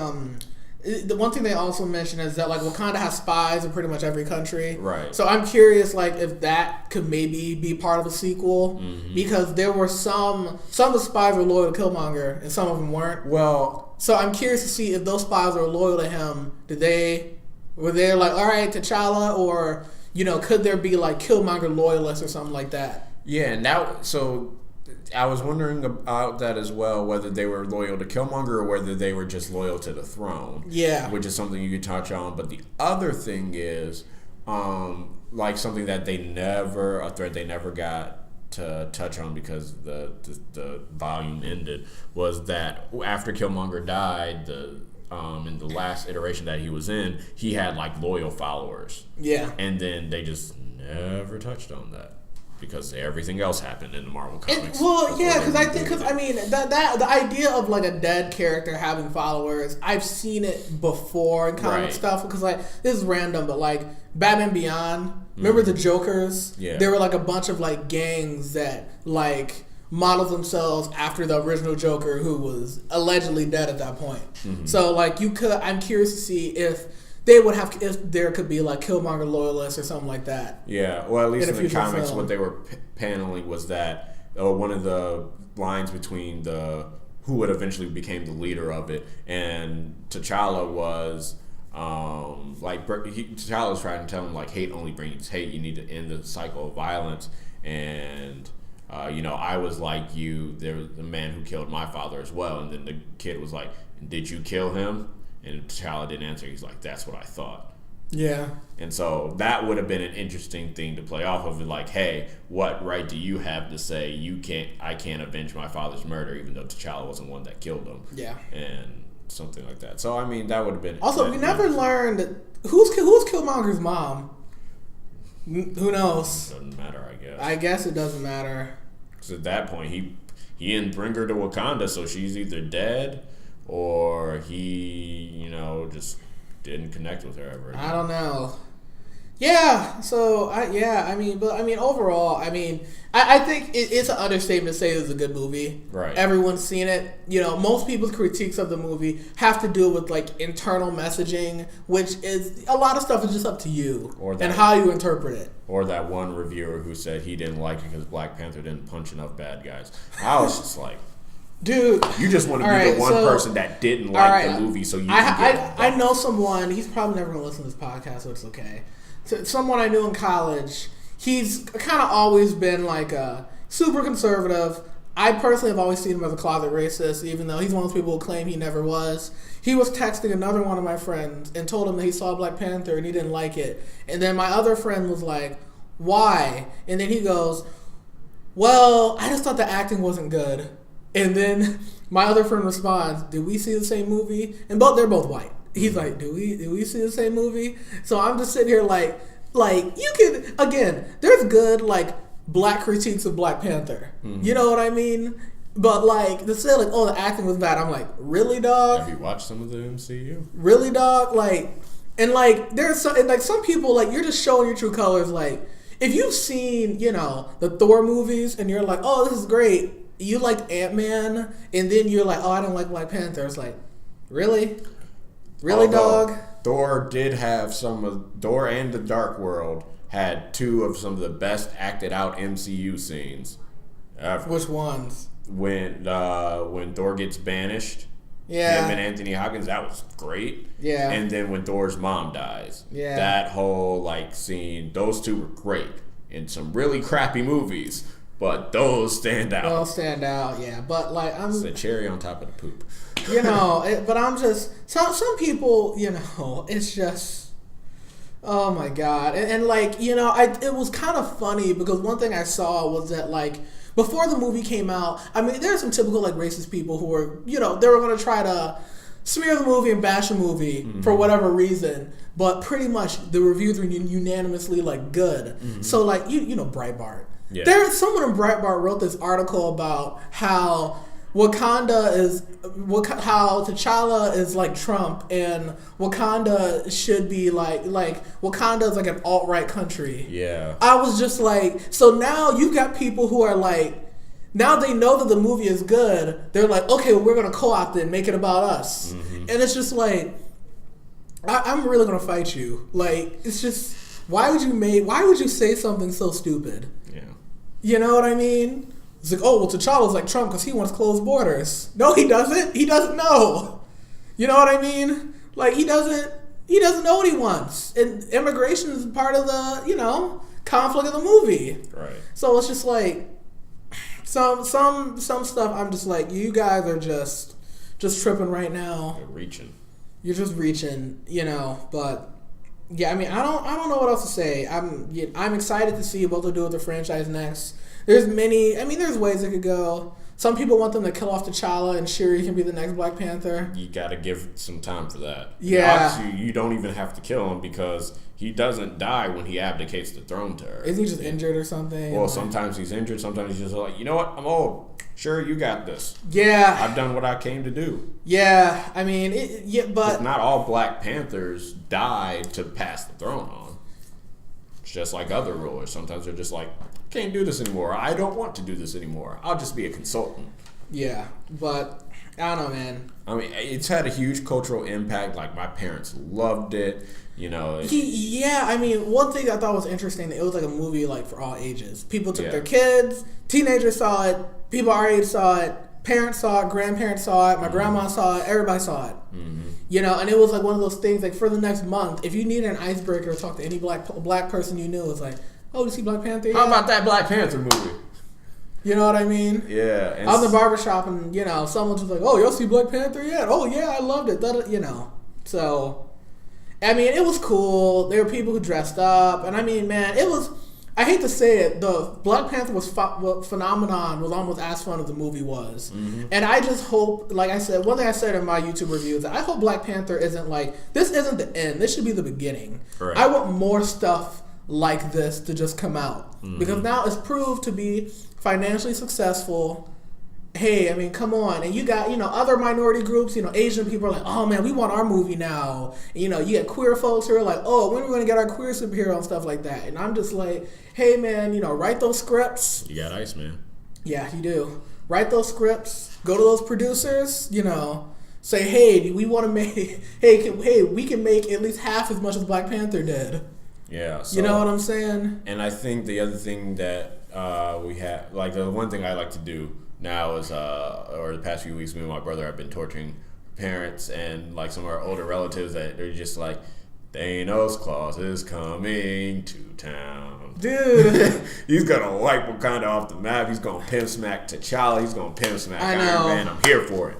the one thing they also mentioned is that like Wakanda has spies in pretty much every country. Right. So I'm curious like if that could maybe be part of a sequel because there were some of the spies were loyal to Killmonger and some of them weren't. Well, so I'm curious to see if those spies are loyal to him. Were they like, all right, T'Challa, or could there be like Killmonger loyalists or something like that? Yeah, I was wondering about that as well, whether they were loyal to Killmonger or whether they were just loyal to the throne. Yeah. Which is something you could touch on. But the other thing is, like something that a thread they never got to touch on because the volume ended, was that after Killmonger died, in the last iteration that he was in, he had like loyal followers. Yeah. And then they just never touched on that. Because everything else happened in the Marvel comics. Because the idea of like a dead character having followers, I've seen it before in comic stuff. Because like this is random, but like Batman Beyond, remember the Jokers? Yeah. There were like a bunch of like gangs that like modeled themselves after the original Joker, who was allegedly dead at that point. Mm-hmm. So like I'm curious to see if they would have, if there could be like Killmonger loyalists or something like that. Yeah, well, at least in the comics, film. what they were paneling was that one of the lines between who would eventually became the leader of it and T'Challa was T'Challa was trying to tell him like hate only brings hate. You need to end the cycle of violence. And I was like you. There was a man who killed my father as well. And then the kid was like, "Did you kill him?" And T'Challa didn't answer. He's like, "That's what I thought." Yeah. And so that would have been an interesting thing to play off of. Like, hey, what right do you have to say I can't avenge my father's murder, even though T'Challa wasn't one that killed him? Yeah. And something like that. So I mean, that would have been. Also, we never learned who's Killmonger's mom. Who knows? Doesn't matter, I guess. I guess it doesn't matter. Because at that point, he didn't bring her to Wakanda, so she's either dead or he, just didn't connect with her ever again. I don't know. Yeah. So overall, I think it's an understatement to say it's a good movie. Right. Everyone's seen it. Most people's critiques of the movie have to do with like internal messaging, which is a lot of stuff is just up to you and how you interpret it. Or that one reviewer who said he didn't like it because Black Panther didn't punch enough bad guys. I was just like, dude, you just want to be the one person that didn't like the movie, so you. I know someone. He's probably never gonna listen to this podcast, so it's okay. Someone I knew in college. He's kind of always been like a super conservative. I personally have always seen him as a closet racist, even though he's one of those people who claim he never was. He was texting another one of my friends and told him that he saw Black Panther and he didn't like it. And then my other friend was like, "Why?" And then he goes, "Well, I just thought the acting wasn't good." And then my other friend responds, "Did we see the same movie?" And they're both white. He's like, "Did we see the same movie?" So I'm just sitting here like you can, again, there's good like black critiques of Black Panther. Mm-hmm. You know what I mean? But like to say like, "Oh, the acting was bad," I'm like, really, dog? Have you watched some of the MCU? Really, dog? Like, and like there's some people like you're just showing your true colors. Like if you've seen the Thor movies and you're like, "Oh, this is great." You liked Ant-Man, and then you're like, "Oh, I don't like Black Panther." It's like, really? Really, dog? Thor did have Thor and the Dark World had two of some of the best acted out MCU scenes ever. Which ones? When Thor gets banished. Yeah. Him and Anthony Hopkins, that was great. Yeah. And then when Thor's mom dies. Yeah. That whole scene, those two were great in some really crappy movies. But those stand out. Those stand out, yeah. But it's a cherry on top of the poop. But I'm just some people, it's just, oh my god, and it was kind of funny because one thing I saw was that before the movie came out, there's some typical racist people who were, they were gonna try to smear the movie and bash the movie for whatever reason, but pretty much the reviews were unanimously good. Mm-hmm. So Breitbart. Yeah. Someone in Breitbart wrote this article about how Wakanda how T'Challa is like Trump and Wakanda should be like Wakanda is like an alt-right country. Yeah. I was just like, so now you've got people who are now they know that the movie is good. They're like, okay, well, we're gonna co-opt it and make it about us. Mm-hmm. And it's just I'm really gonna fight you. It's just why would you say something so stupid? Yeah. You know what I mean? It's like, oh, well, T'Challa's like Trump because he wants closed borders. No, he doesn't. He doesn't know. You know what I mean? He doesn't know what he wants. And immigration is part of the, conflict of the movie. Right. So it's just some stuff I'm just you guys are just tripping right now. You're just reaching, but yeah, I don't know what else to say. I'm excited to see what they'll do with the franchise next. There's ways it could go. Some people want them to kill off T'Challa and Shuri can be the next Black Panther. You got to give some time for that. Yeah. Obviously, you don't even have to kill him because he doesn't die when he abdicates the throne to her. Isn't he just injured or something? Well, sometimes he's injured. Sometimes he's just like, you know what? I'm old. Sure, you got this. Yeah. I've done what I came to do. Yeah. But not all Black Panthers died to pass the throne on. It's just like other rulers. Sometimes they're just like, can't do this anymore. I don't want to do this anymore. I'll just be a consultant. Yeah, but I don't know, man. I mean, it's had a huge cultural impact. Like, my parents loved it. You know. Yeah, I mean, one thing I thought was interesting, it was like a movie like for all ages. People took their kids, teenagers saw it, people our age saw it, parents saw it, grandparents saw it, my grandma saw it, everybody saw it. Mm-hmm. You know, and it was like one of those things, like for the next month, if you needed an icebreaker to talk to any black person you knew, it's like, oh, you see Black Panther yet? How about that Black Panther movie? You know what I mean? Yeah. I was in the barbershop and, you know, someone's just like, oh, y'all see Black Panther yet? Oh, yeah, I loved it. That, you know. So, I mean, it was cool. There were people who dressed up. And, I mean, man, it was, I hate to say it, the Black Panther phenomenon was almost as fun as the movie was. Mm-hmm. And I just hope, like I said, one thing I said in my YouTube review is that I hope Black Panther isn't like, this isn't the end. This should be the beginning. Right. I want more stuff like this to just come out. Mm-hmm. Because now it's proved to be financially successful. Hey, I mean, come on. And you got, you know, other minority groups, you know, Asian people are like, oh man, we want our movie now. And, you know, you get queer folks who are like, oh, when are we going to get our queer superhero and stuff like that? And I'm just like, hey man, you know, write those scripts. You got ice, man. Yeah, you do. Write those scripts. Go to those producers, you know, say, hey, we want to make, hey, we can make at least half as much as Black Panther did. Yeah. So, you know what I'm saying? And I think the other thing that we have, like the one thing I like to do now is, or the past few weeks, me and my brother have been torturing parents and like some of our older relatives that they're just like, Thanos Claus is coming to town. Dude. He's going to wipe Wakanda off the map. He's going to pimp smack T'Challa. He's going to pimp smack Iron Man. I'm here for it.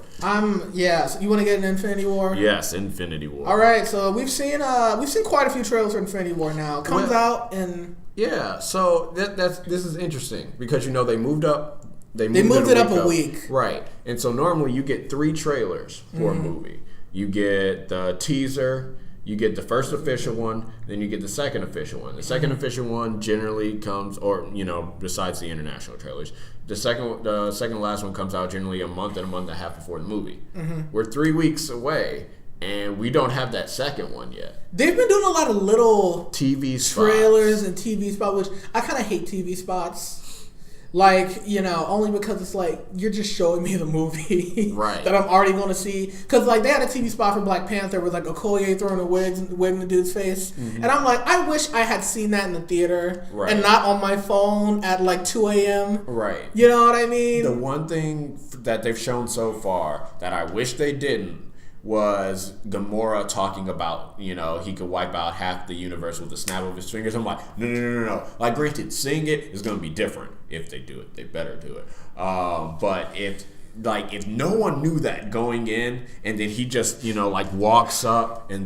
Yeah. So you want to get an Infinity War? Yes, Infinity War. All right. So we've seen quite a few trailers for Infinity War now. It comes out in. Yeah. So this is interesting because you know they moved up. They moved it up a week. Right. And so normally you get 3 trailers for a movie. You get the teaser. You get the first official one, then you get the second official one. The second official one generally comes, or you know, besides the international trailers, the second to last one comes out generally a month and a half before the movie. Mm-hmm. We're 3 weeks away, and we don't have that second one yet. They've been doing a lot of little TV trailers and TV spots, which I kind of hate TV spots. Like, you know, only because it's like, you're just showing me the movie right. that I'm already going to see. Because, like, they had a TV spot for Black Panther with, like, Okoye throwing a wig in the dude's face. Mm-hmm. And I'm like, I wish I had seen that in the theater and not on my phone at, like, 2 a.m. Right. You know what I mean? The one thing that they've shown so far that I wish they didn't was Gamora talking about, you know, he could wipe out half the universe with a snap of his fingers. I'm like, no. Like, granted, seeing it is going to be different. If they do it, they better do it. But if no one knew that going in, and then he just, you know, like walks up and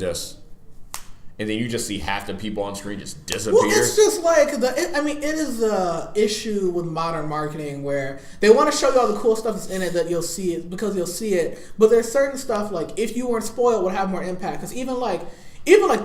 then you just see half the people on screen just disappear. Well, it's just like it is the issue with modern marketing where they want to show you all the cool stuff that's in it that you'll see it because you'll see it. But there's certain stuff like if you weren't spoiled would have more impact. Because even like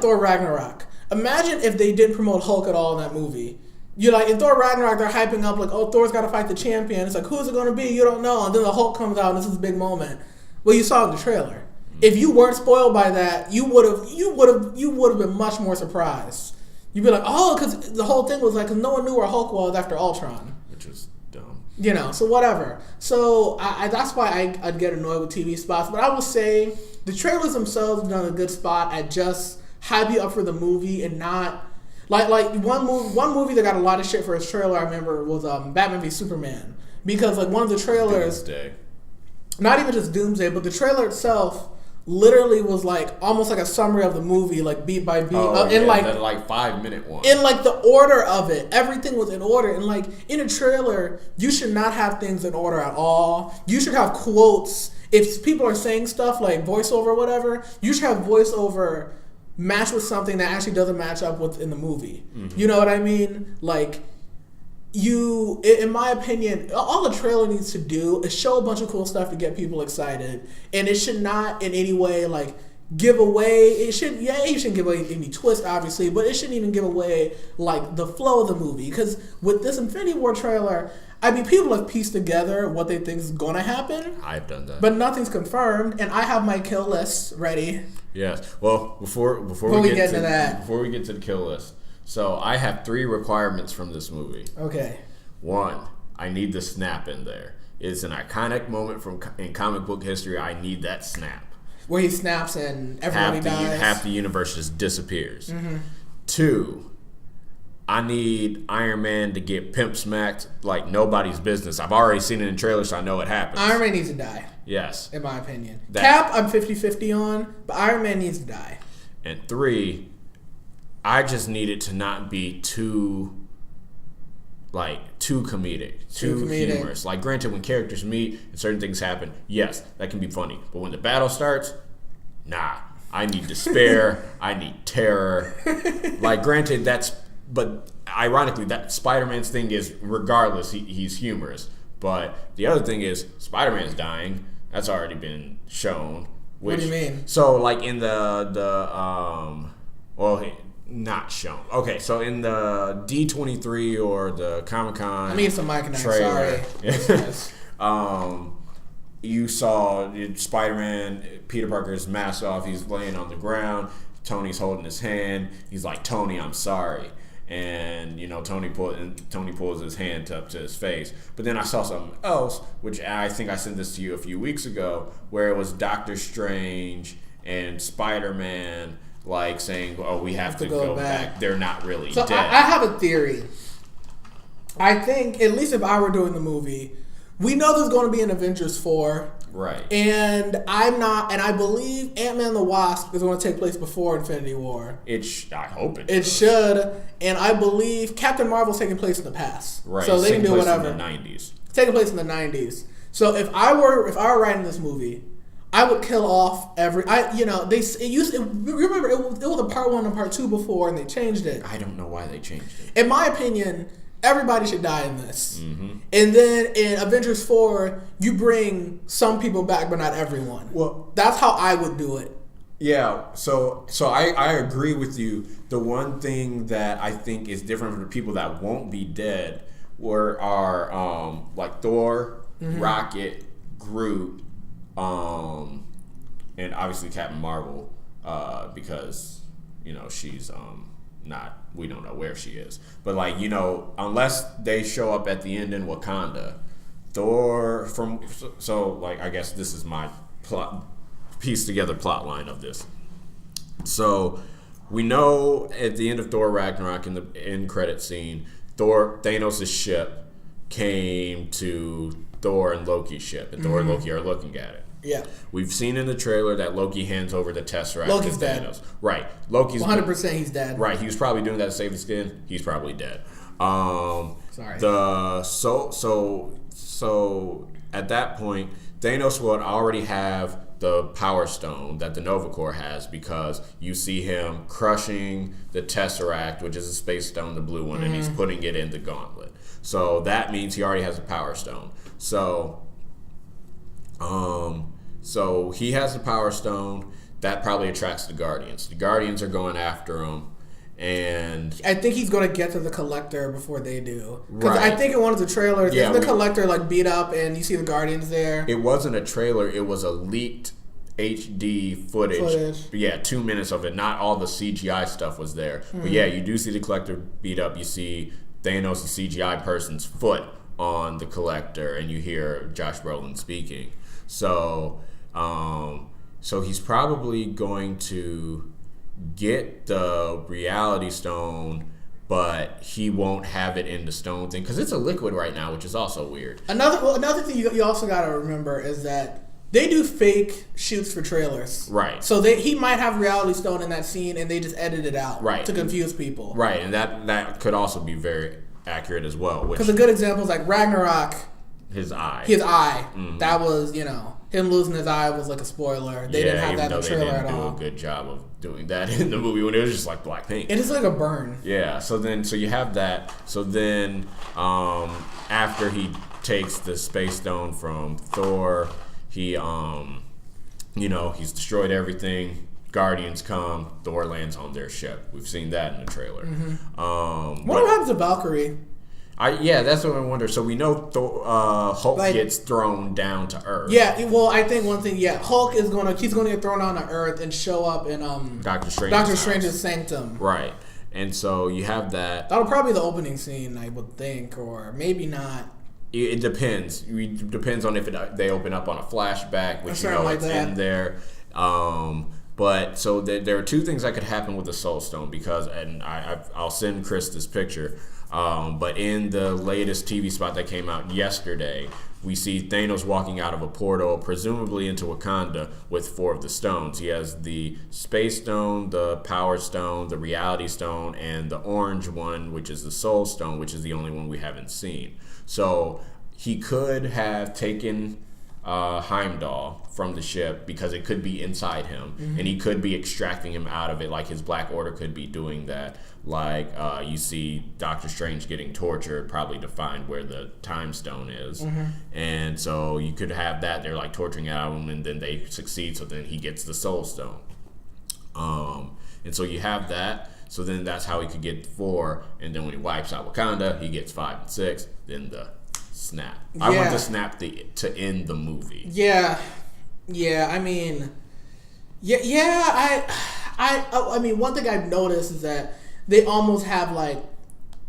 Thor Ragnarok. Imagine if they didn't promote Hulk at all in that movie. You're like, in Thor Ragnarok, they're hyping up like, oh, Thor's got to fight the champion. It's like, who's it going to be? You don't know. And then the Hulk comes out, and this is a big moment. Well, you saw in the trailer. If you weren't spoiled by that, you would have been much more surprised. You'd be like, oh, because the whole thing was like, because no one knew where Hulk was after Ultron, which was dumb. You know, so whatever. So that's why I'd get annoyed with TV spots. But I will say the trailers themselves have done a good spot at just hype you up for the movie and not. Like one movie that got a lot of shit for its trailer I remember was Batman v Superman, because like one of the trailers, Doomsday. Not even just Doomsday, but the trailer itself literally was like almost like a summary of the movie, like beat by beat, in like that like 5-minute one. In like the order of it, everything was in order, and like in a trailer, you should not have things in order at all. You should have quotes. If people are saying stuff like voiceover or whatever, you should have voiceover match with something that actually doesn't match up with in the movie. Mm-hmm. You know what I mean? Like, in my opinion, all the trailer needs to do is show a bunch of cool stuff to get people excited, and it should not in any way like give away. You shouldn't give away any twist, obviously, but it shouldn't even give away like the flow of the movie. Because with this Infinity War trailer, I mean, people have pieced together what they think is going to happen. I've done that. But nothing's confirmed, and I have my kill list ready. Yes. Well, before we get to that, before we get to the kill list, so I have 3 requirements from this movie. Okay. 1, I need the snap in there. It's an iconic moment in comic book history. I need that snap. Where he snaps and everybody dies. Half the universe just disappears. Mm-hmm. 2, I need Iron Man to get pimp smacked like nobody's business. I've already seen it in trailers, so I know it happens. Iron Man needs to die. Yes. In my opinion. Cap, I'm 50-50 on, but Iron Man needs to die. And 3, I just need it to not be too comedic, too humorous. Like, granted, when characters meet and certain things happen, yes, that can be funny. But when the battle starts, nah. I need despair. I need terror. Like, granted, but ironically, that Spider-Man's thing is, regardless, he's humorous. But the other thing is, Spider-Man's dying. That's already been shown. What do you mean? So, like, in not shown. Okay, so in the D23 or the Comic-Con I need some Mike and trailer, sorry. You saw Spider-Man, Peter Parker's mask off. He's laying on the ground. Tony's holding his hand. He's like, Tony, I'm sorry. And, Tony pulls his hand up to his face. But then I saw something else, which I think I sent this to you a few weeks ago, where it was Doctor Strange and Spider-Man like saying, oh, we have to go back. They're not really dead. I have a theory. I think, at least if I were doing the movie, we know there's going to be an Avengers 4. Right. And I believe Ant-Man and the Wasp is going to take place before Infinity War. I hope it does. It should. And I believe Captain Marvel's taking place in the past. Right. So they can do whatever. In the 90s. Taking place in the 90s. So if I were writing this movie, I would kill off remember it was a part 1 and part 2 before, and they changed it. I don't know why they changed it. In my opinion, everybody should die in this. Mm-hmm. And then in Avengers 4, you bring some people back, but not everyone. Well, that's how I would do it. Yeah, so I agree with you. The one thing that I think is different from the people that won't be dead are like Thor, mm-hmm. Rocket, Groot, and obviously Captain Marvel, because she's not, we don't know where she is, but unless they show up at the end in Wakanda, Thor I guess this is my piece together plot line of this. So we know at the end of Thor Ragnarok, in the end credit scene, Thanos' ship came to Thor and Loki's ship, and Thor and Loki are looking at it. Yeah. We've seen in the trailer that Loki hands over the Tesseract Loki's to Thanos. Dead. Right. Loki's 100% he's dead. Right. He was probably doing that to save his skin. He's probably dead. Sorry. So at that point, Thanos would already have the Power Stone that the Nova Corps has, because you see him crushing the Tesseract, which is a space stone, the blue one, mm-hmm. and he's putting it in the gauntlet. So that means he already has a Power Stone. So he has the Power Stone. That probably attracts the Guardians. The Guardians are going after him, and I think he's going to get to the Collector before they do. Because right. I think in one of the trailers, isn't the Collector beat up, and you see the Guardians there? It wasn't a trailer. It was a leaked HD footage. Yeah, 2 minutes of it. Not all the CGI stuff was there. Mm-hmm. But yeah, you do see the Collector beat up. You see Thanos' CGI person's foot on the Collector, and you hear Josh Brolin speaking. So he's probably going to get the Reality Stone, but he won't have it in the stone thing because it's a liquid right now, which is also weird. Another thing you also got to remember is that they do fake shoots for trailers. Right. So he might have Reality Stone in that scene, and they just edit it out to confuse people. Right, and that could also be very accurate as well. Because a good example is like Ragnarok. His eye. Mm-hmm. That was, him losing his eye was like a spoiler. They didn't have that in the trailer at all. They didn't do a good job of doing that in the movie when it was just like black paint. It is like a burn. Yeah, so you have that. So then after he takes the Space Stone from Thor, he he's destroyed everything. Guardians come, Thor lands on their ship. We've seen that in the trailer. Mm-hmm. What happens to Valkyrie? That's what I wonder. So we know Hulk gets thrown down to Earth. Yeah, well, I think one thing, Hulk is gonna get thrown down to Earth and show up in Doctor Strange's sanctum. Right, and so you have that. That'll probably be the opening scene, I would think, or maybe not. It depends. It depends on if they open up on a flashback, which it's in there. But so there are two things that could happen with the Soul Stone because, and I'll send Chris this picture. But in the latest TV spot that came out yesterday, we see Thanos walking out of a portal, presumably into Wakanda, with 4 of the stones. He has the Space Stone, the Power Stone, the Reality Stone, and the orange one, which is the Soul Stone, which is the only one we haven't seen. So he could have taken Heimdall from the ship because it could be inside him, and he could be extracting him out of it, like his Black Order could be doing that. Like you see Doctor Strange getting tortured, probably to find where the Time Stone is, and so you could have that. They're like torturing out him, and then they succeed. So then he gets the Soul Stone, and so you have that. So then that's how he could get 4, and then when he wipes out Wakanda, he gets 5 and 6. Then the snap. Yeah. I want the snap to end the movie. Yeah. I mean, I mean, one thing I've noticed is that they almost have like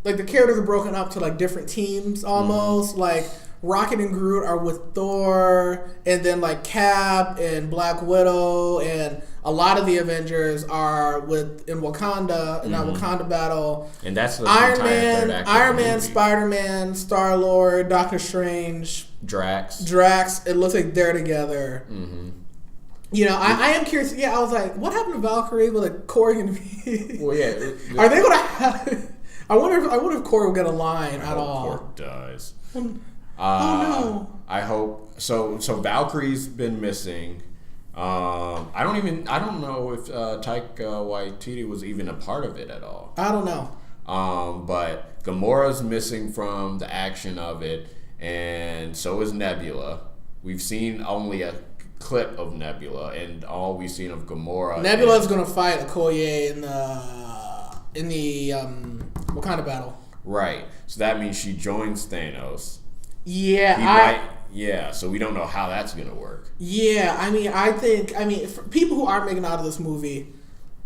the characters are broken up to like different teams almost. Like Rocket and Groot are with Thor, and then like Cap and Black Widow, and a lot of the Avengers are in Wakanda in that Wakanda battle. And that's the Iron Man, Spider-Man, Star-Lord, Doctor Strange, Drax. It looks like they're together. You know, I am curious. Yeah, I was like, what happened to Valkyrie? With like Corey and me? Well, yeah. Are they gonna have? I wonder if Corey will get a line at all. Corey dies. Oh no! I hope so. So Valkyrie's been missing. I don't know if Taika Waititi was even a part of it at all. I don't know. But Gamora's missing from the action of it, and so is Nebula. We've seen only a clip of Nebula, and all we've seen of Gamora. Nebula's gonna fight Okoye in the Wakanda battle. Right. So that means she joins Thanos. Yeah, so we don't know how that's gonna work. Yeah, I think for people who aren't making out of this movie,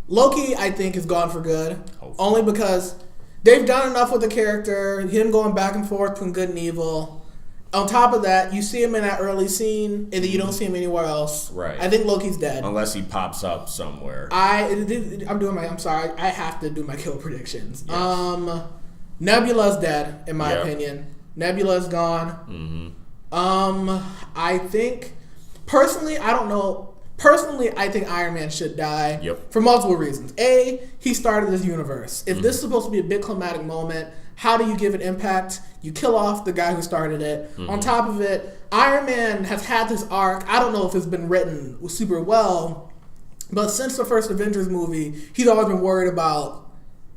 Loki I think is gone for good. Hopefully. Only because they've done enough with the character, him going back and forth between good and evil. On top of that, you see him in that early scene, and then you don't see him anywhere else. Right. I think Loki's dead. Unless he pops up somewhere. I'm sorry. I have to do my kill predictions. Yes. Nebula's dead, in my opinion. Nebula's gone. I think, personally, I don't know. Personally, I think Iron Man should die. Yep. For multiple reasons. A, he started this universe. If this is supposed to be a big climatic moment, how do you give it impact? You kill off the guy who started it. On top of it, Iron Man has had this arc. I don't know if it's been written super well, but since the first Avengers movie, he's always been worried about,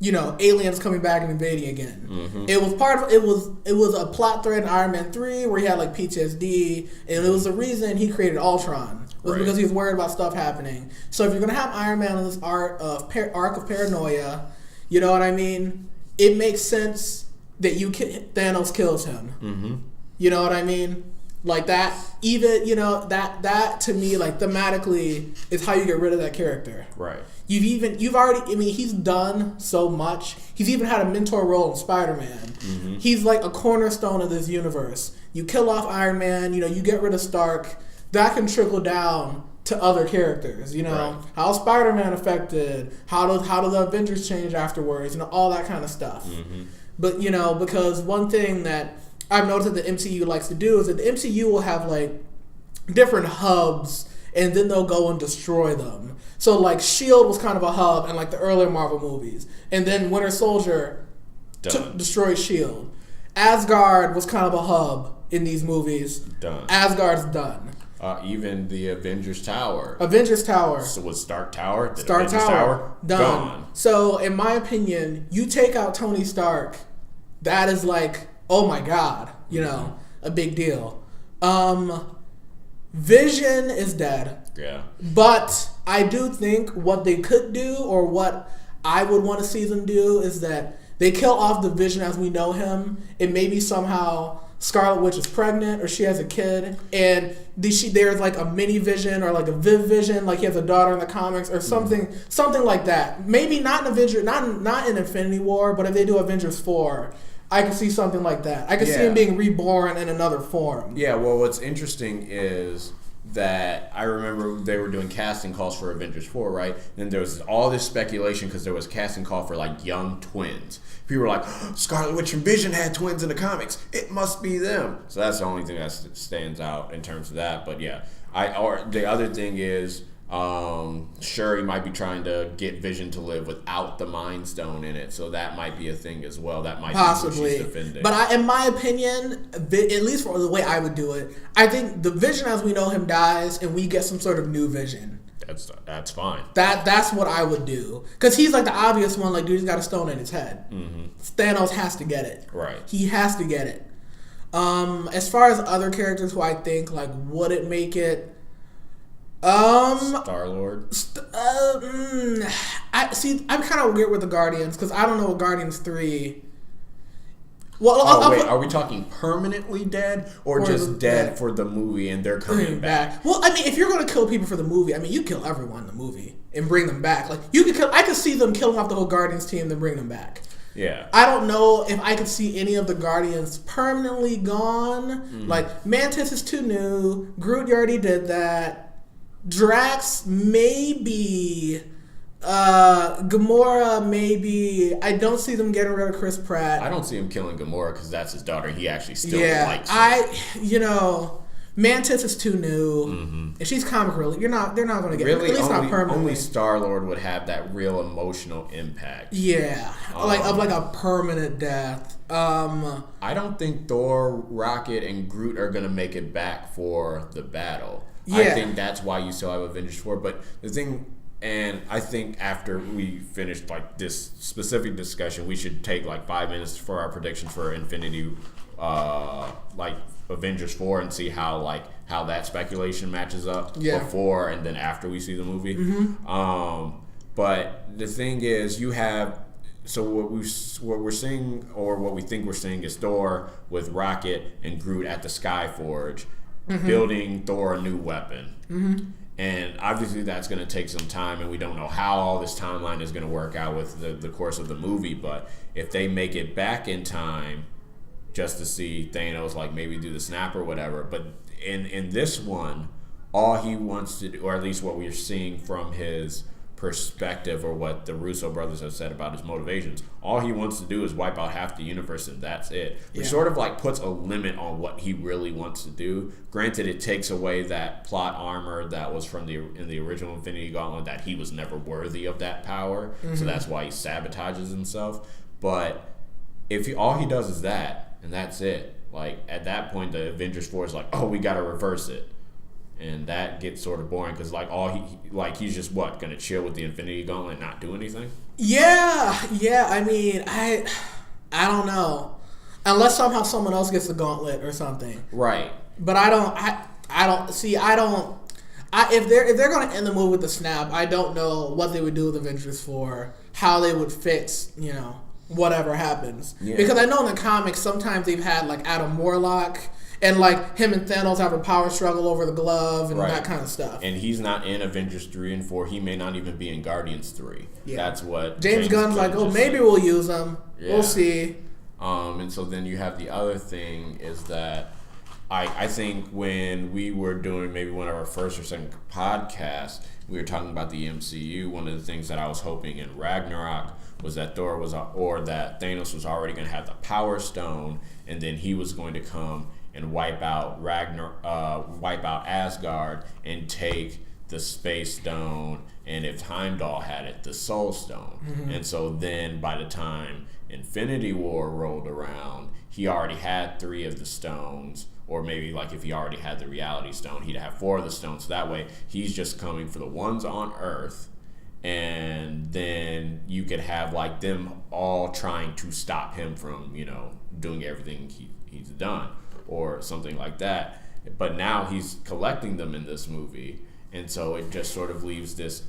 aliens coming back and invading again. It was a plot thread in Iron Man 3 where he had like PTSD, and it was the reason he created Ultron. Was because he was worried about stuff happening. So if you're gonna have Iron Man on this arc of paranoia, you know what I mean? It makes sense that Thanos kills him. You know what I mean? Like that, even that to me, like thematically, is how you get rid of that character. Right. You've already. He's done so much. He's even had a mentor role in Spider-Man. He's like a cornerstone of this universe. You kill off Iron Man. You get rid of Stark. That can trickle down to other characters. Right. How Spider-Man affected. How do the Avengers change afterwards? All that kind of stuff. But because one thing that I've noticed that the MCU likes to do is that the MCU will have like different hubs, and then they'll go and destroy them. So like S.H.I.E.L.D. was kind of a hub in like the earlier Marvel movies, and then Winter Soldier destroyed S.H.I.E.L.D. Asgard was kind of a hub in these movies. Done. Asgard's done. Even the Avengers Tower. So was Stark Tower? Stark Tower done. Gone. So in my opinion, you take out Tony Stark, that is like, oh my God, a big deal. Vision is dead. Yeah. But I do think what they could do, or what I would want to see them do, is that they kill off the Vision as we know him, and maybe somehow Scarlet Witch is pregnant, or she has a kid, and there's like a mini Vision or like a Viv Vision, like he has a daughter in the comics or something like that. Maybe not in Avengers, not in Infinity War, but if they do Avengers 4, I can see something like that. I can see him being reborn in another form. Yeah, well, what's interesting is that I remember they were doing casting calls for Avengers 4, right? And there was all this speculation because there was casting call for, like, young twins. People were like, Scarlet Witch and Vision had twins in the comics. It must be them. So that's the only thing that stands out in terms of that. But, yeah. The other thing is, Shuri might be trying to get Vision to live without the Mind Stone in it, so that might be a thing as well. That might possibly be what she's defending. But in my opinion, at least for the way I would do it, I think the Vision as we know him dies, and we get some sort of new Vision. That's fine. That's what I would do, because he's like the obvious one. Like, dude, he's got a stone in his head. Mm-hmm. Thanos has to get it. Right. He has to get it. As far as other characters who I think like would it make it. Star-Lord. I see. I'm kind of weird with the Guardians because I don't know what Guardians 3. Well, are we talking permanently dead or just dead for the movie and they're coming back? Well, I mean, if you're going to kill people for the movie, I mean, you kill everyone in the movie and bring them back. Like you could kill. I could see them killing off the whole Guardians team then bring them back. Yeah. I don't know if I could see any of the Guardians permanently gone. Mm-hmm. Like Mantis is too new. Groot, you already did that. Drax, maybe. Gamora, maybe. I don't see them getting rid of Chris Pratt. I don't see him killing Gamora because that's his daughter. He actually still likes her. Mantis is too new. Mm-hmm. And she's comic relief. They're not going to get really, at least not permanently. Only Star-Lord would have that real emotional impact. Yeah, like a permanent death. I don't think Thor, Rocket, and Groot are going to make it back for the battle. Yeah. I think that's why you still have Avengers 4. But the thing, and I think after we finish like this specific discussion, we should take like 5 minutes for our predictions for Infinity, like Avengers 4, and see how that speculation matches up before and then after we see the movie. Mm-hmm. But the thing is, you have. So what we're seeing, or what we think we're seeing, is Thor with Rocket and Groot at the Skyforge. Mm-hmm. Building Thor a new weapon. Mm-hmm. And obviously that's going to take some time, and we don't know how all this timeline is going to work out with the course of the movie. But if they make it back in time just to see Thanos like maybe do the snap or whatever, but in this one, all he wants to do, or at least what we're seeing from his perspective, or what the Russo brothers have said about his motivations, all he wants to do is wipe out half the universe, and that's it. Which sort of like puts a limit on what he really wants to do. Granted, it takes away that plot armor that was from in the original Infinity Gauntlet, that he was never worthy of that power, so that's why he sabotages himself. But if all he does is that, and that's it, like at that point the Avengers 4 is like, oh, we gotta reverse it. And that gets sort of boring because he's just gonna chill with the Infinity Gauntlet and not do anything. Yeah. I mean, I don't know, unless somehow someone else gets the gauntlet or something. Right. But I don't see. If they're gonna end the movie with the snap, I don't know what they would do with Avengers 4, how they would fix whatever happens. Yeah. Because I know in the comics sometimes they've had like Adam Warlock. And like him and Thanos have a power struggle over the glove and that kind of stuff. And he's not in Avengers 3 and 4. He may not even be in Guardians 3. Yeah. That's what James Gunn's like, maybe we'll use him. Yeah. We'll see. And so then you have the other thing is that I think when we were doing maybe one of our first or second podcasts, we were talking about the MCU. One of the things that I was hoping in Ragnarok was that that Thanos was already going to have the Power Stone, and then he was going to come and wipe out Asgard and take the Space Stone, and if Heimdall had it, the Soul Stone. Mm-hmm. And so then by the time Infinity War rolled around, he already had 3 of the stones, or maybe like if he already had the Reality Stone, he'd have 4 of the stones. So that way he's just coming for the ones on Earth, and then you could have like them all trying to stop him from doing everything he's done, or something like that. But now he's collecting them in this movie, and so it just sort of leaves this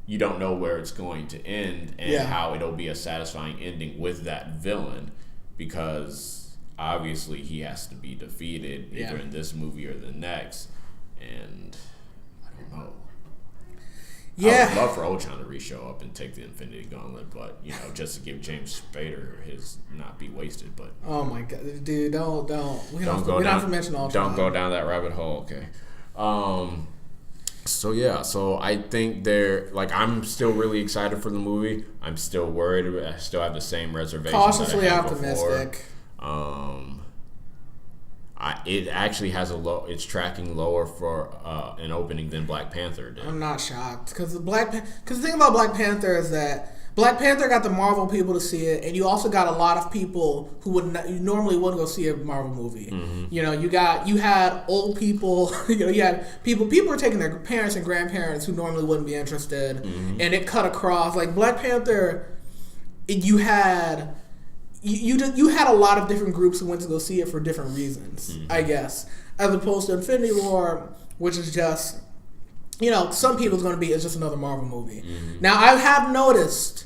you don't know where it's going to end, and how it'll be a satisfying ending with that villain, because obviously he has to be defeated either in this movie or the next, and I don't know. Yeah. I would love for Ultron to re-show up and take the Infinity Gauntlet, but, just to give James Spader his not be wasted. But oh my god, dude, don't. We don't have to mention Ultron. Don't go down that rabbit hole, okay? So I think I'm still really excited for the movie. I'm still worried. I still have the same reservations. Cautiously optimistic. It actually has it's tracking lower for an opening than Black Panther did. I'm not shocked because the thing about Black Panther is that Black Panther got the Marvel people to see it, and you also got a lot of people who you normally wouldn't go see a Marvel movie. Mm-hmm. You had old people. You had people were taking their parents and grandparents who normally wouldn't be interested, mm-hmm. and it cut across. Like Black Panther, you had a lot of different groups who went to go see it for different reasons, mm-hmm. I guess, as opposed to Infinity War, which is just, some people's going to be, it's just another Marvel movie. Mm-hmm. Now, I have noticed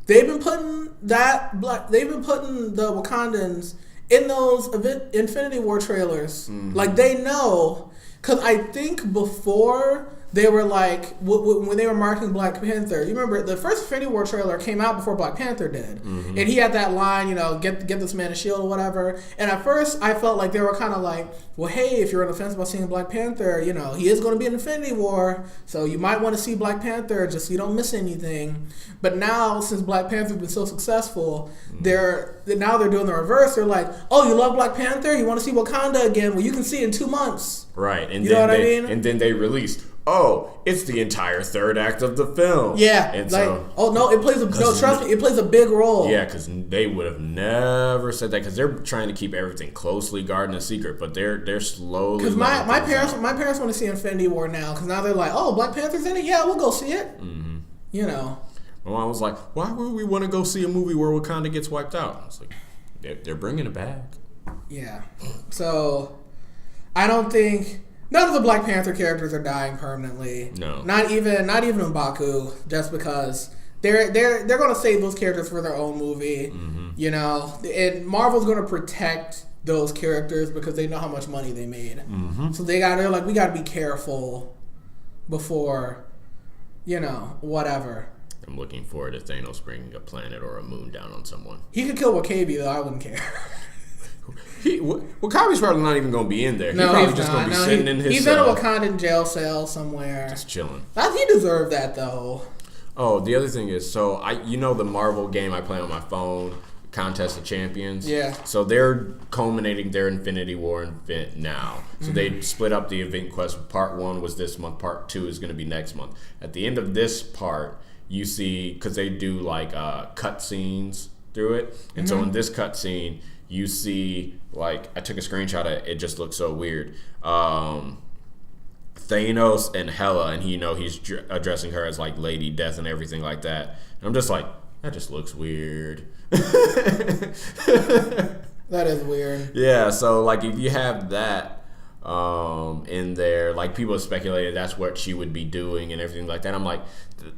they've been putting the Wakandans in those Infinity War trailers. Mm-hmm. Like, they know, because I think before they were like, when they were marketing Black Panther, you remember the first Infinity War trailer came out before Black Panther did. Mm-hmm. And he had that line, get this man a shield or whatever. And at first I felt like they were kind of like, well, hey, if you're on the fence about seeing Black Panther, he is going to be in Infinity War, so you might want to see Black Panther just so you don't miss anything. But now, since Black Panther's been so successful, mm-hmm. they're doing the reverse. They're like, oh, you love Black Panther? You want to see Wakanda again? Well, you can see it in 2 months. Right. And you know what I mean? And then they released, it's the entire third act of the film. Yeah. And it plays a big role. Yeah, because they would have never said that, because they're trying to keep everything closely guarded and secret, but they're slowly. Because my parents want to see Infinity War now, because now they're like, oh, Black Panther's in it? Yeah, we'll go see it. Mm-hmm. My mom was like, why would we want to go see a movie where Wakanda gets wiped out? I was like, they're bringing it back. Yeah. So, I don't think none of the Black Panther characters are dying permanently. No. Not even M'Baku, just because they're going to save those characters for their own movie. Mm-hmm. And Marvel's going to protect those characters because they know how much money they made. Mm-hmm. So they're like, we got to be careful before, whatever. I'm looking forward to Thanos bringing a planet or a moon down on someone. He could kill Wakabi, though. I wouldn't care. Wakabi's probably not even going to be in there. No, he's just going to be sitting in his He's in a Wakandan jail cell somewhere. Just chilling. He deserved that, though. Oh, the other thing is, the Marvel game I play on my phone, Contest of Champions? Yeah. So they're culminating their Infinity War event now. So mm-hmm. they split up the event quest. Part 1 was this month. Part 2 is going to be next month. At the end of this part, you see, because they do cut scenes through it. And mm-hmm. so in this cut scene, you see, I took a screenshot of it. It just looks so weird. Thanos and Hela, and he's addressing her as Lady Death and everything like that. And I'm just like, that just looks weird. That is weird. Yeah, so if you have that in there, people have speculated that's what she would be doing and everything like that. I'm like,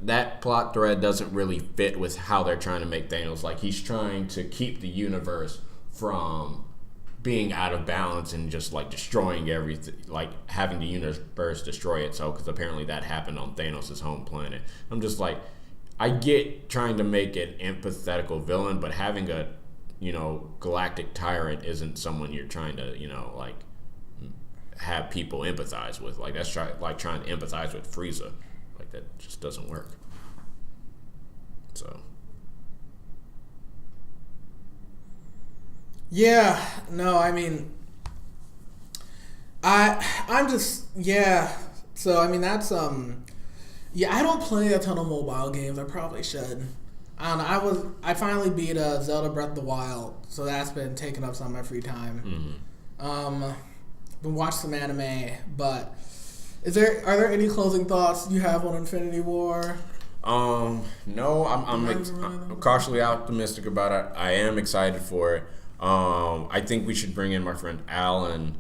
that plot thread doesn't really fit with how they're trying to make Thanos. He's trying to keep the universe from being out of balance and just destroying everything, having the universe destroy itself, because apparently that happened on Thanos' home planet. I'm just like, I get trying to make an empathetical villain, but having a galactic tyrant isn't someone you're trying to have people empathize with. That's trying to empathize with Frieza. That just doesn't work. So. Yeah, no, I mean, I'm just, yeah. So, I mean, that's, I don't play a ton of mobile games. I probably should. I don't know. I finally beat Zelda Breath of the Wild, so that's been taking up some of my free time. Mm-hmm. Been watching some anime, but are there any closing thoughts you have on Infinity War? No, I'm cautiously optimistic about it. I am excited for it. I think we should bring in my friend Alan.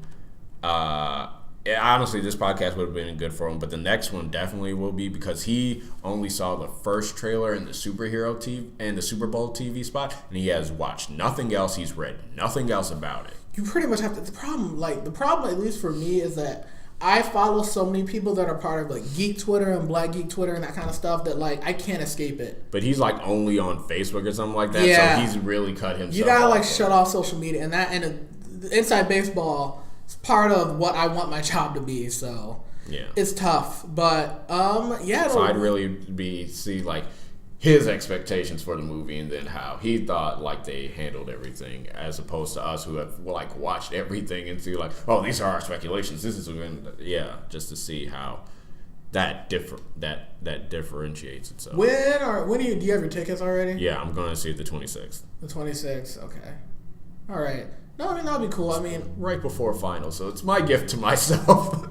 Honestly, this podcast would have been good for him, but the next one definitely will be, because he only saw the first trailer in the superhero TV and the Super Bowl TV spot, and he has watched nothing else. He's read nothing else about it. You pretty much have to. The problem, at least for me, is that I follow so many people that are part of like geek Twitter and Black Geek Twitter and that kind of stuff that like I can't escape it. But he's like only on Facebook or something like that. Yeah. So he's really cut himself. You gotta like shut off social media and inside baseball is part of what I want my job to be. So yeah, it's tough. But yeah. So I'd really see like his expectations for the movie and then how he thought like they handled everything, as opposed to us who have like watched everything and see like, oh, these are our speculations. This is just to see how that differentiates itself. When do you have your tickets already? Yeah, I'm going to see it the 26th. The 26th. Okay. All right. No, I mean that'll be cool. I mean, right before final, so it's my gift to myself.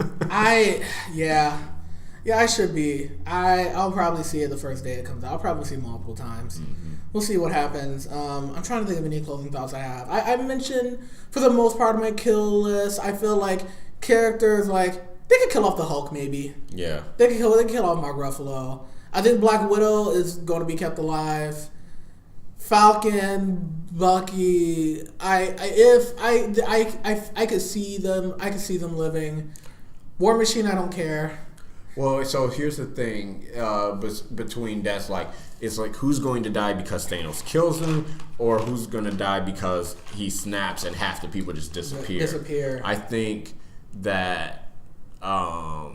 Yeah, I should be. I'll probably see it the first day it comes out. I'll probably see it multiple times. Mm-hmm. We'll see what happens. I'm trying to think of any closing thoughts I have. I mentioned, for the most part of my kill list, I feel like characters, like, they could kill off the Hulk, maybe. Yeah. They could kill off Mark Ruffalo. I think Black Widow is going to be kept alive. Falcon, Bucky, I could see them living. War Machine, I don't care. Well, so here's the thing between that's like, it's like who's going to die because Thanos kills him, or who's going to die because he snaps and half the people just disappear. I think that, like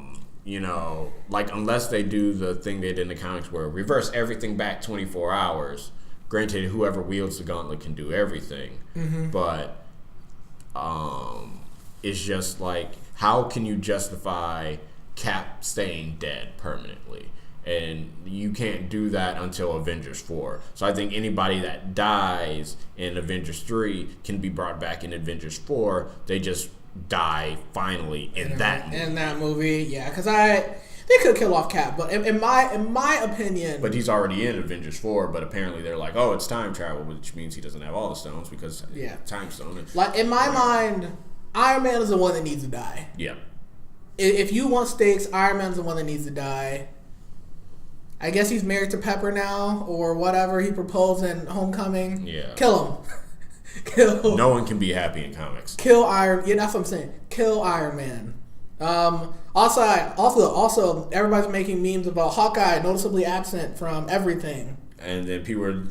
unless they do the thing they did in the comics where reverse everything back 24 hours, granted whoever wields the gauntlet can do everything, but it's just like, how can you justify Cap staying dead permanently? And you can't do that until Avengers 4. So I think anybody that dies in Avengers 3 can be brought back in Avengers 4. They just die finally in that movie. In that movie, yeah. Because they could kill off Cap, but in my opinion... But he's already in Avengers 4, but apparently they're like, oh, it's time travel, which means he doesn't have all the stones because time stone. Like, in my mind, Iron Man is the one that needs to die. Yeah. If you want stakes, Iron Man's the one that needs to die. I guess he's married to Pepper now, or whatever he proposed in Homecoming. Yeah. Kill him. Kill. No one can be happy in comics. Kill Iron. Yeah, that's what I'm saying. Kill Iron Man. Also, everybody's making memes about Hawkeye noticeably absent from everything. And then people were,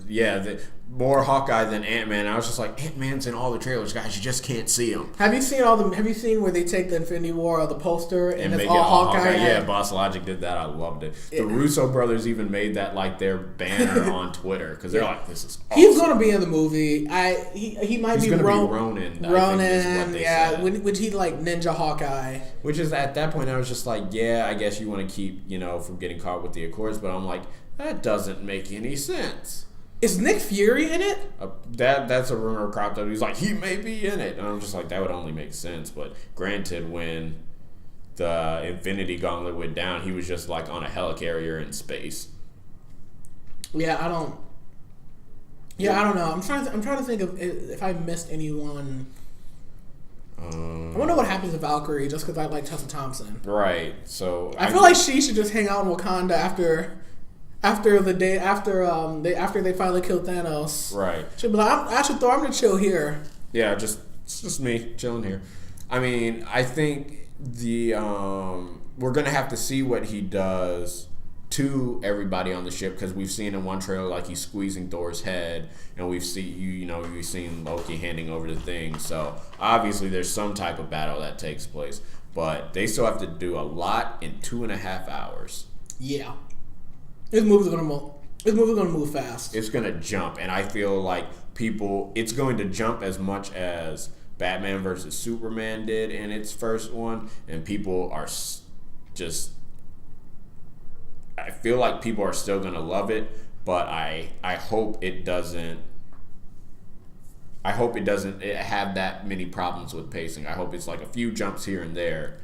more Hawkeye than Ant-Man. I was just like, Ant-Man's in all the trailers, guys. You just can't see him. Have you seen where they take the Infinity War or the poster and it's make all it Hawkeye? Yeah, Boss Logic did that. I loved it. The Russo brothers even made that like their banner on Twitter because they're like, "This is awesome." He's gonna be in the movie. He might be Ronin. Ronin, yeah. Which he like Ninja Hawkeye. Which is at that point I was just like, I guess you want to keep from getting caught with the Accords, but I'm like, that doesn't make any sense. Is Nick Fury in it? That's a rumor cropped up. He's like, he may be in it. And I'm just like, that would only make sense. But granted, when the Infinity Gauntlet went down, he was just like on a helicarrier in space. Yeah, I don't know. I'm trying to think of if I missed anyone. I wonder what happens to Valkyrie just because I like Tessa Thompson. Right. So I feel like she should just hang out in Wakanda after they finally killed Thanos. Right. She'll be like, I'm gonna chill here. Yeah, it's just me chilling here. I mean, I think we're gonna have to see what he does to everybody on the ship because we've seen in one trailer like he's squeezing Thor's head, and we've seen Loki handing over the thing. So obviously there's some type of battle that takes place, but they still have to do a lot in 2.5 hours. Yeah. This movie's gonna move fast. It's gonna jump, and I feel like it's going to jump as much as Batman versus Superman did in its first one, and people are just. I feel like people are still gonna love it, but I hope it doesn't. I hope it doesn't have that many problems with pacing. I hope it's like a few jumps here and there,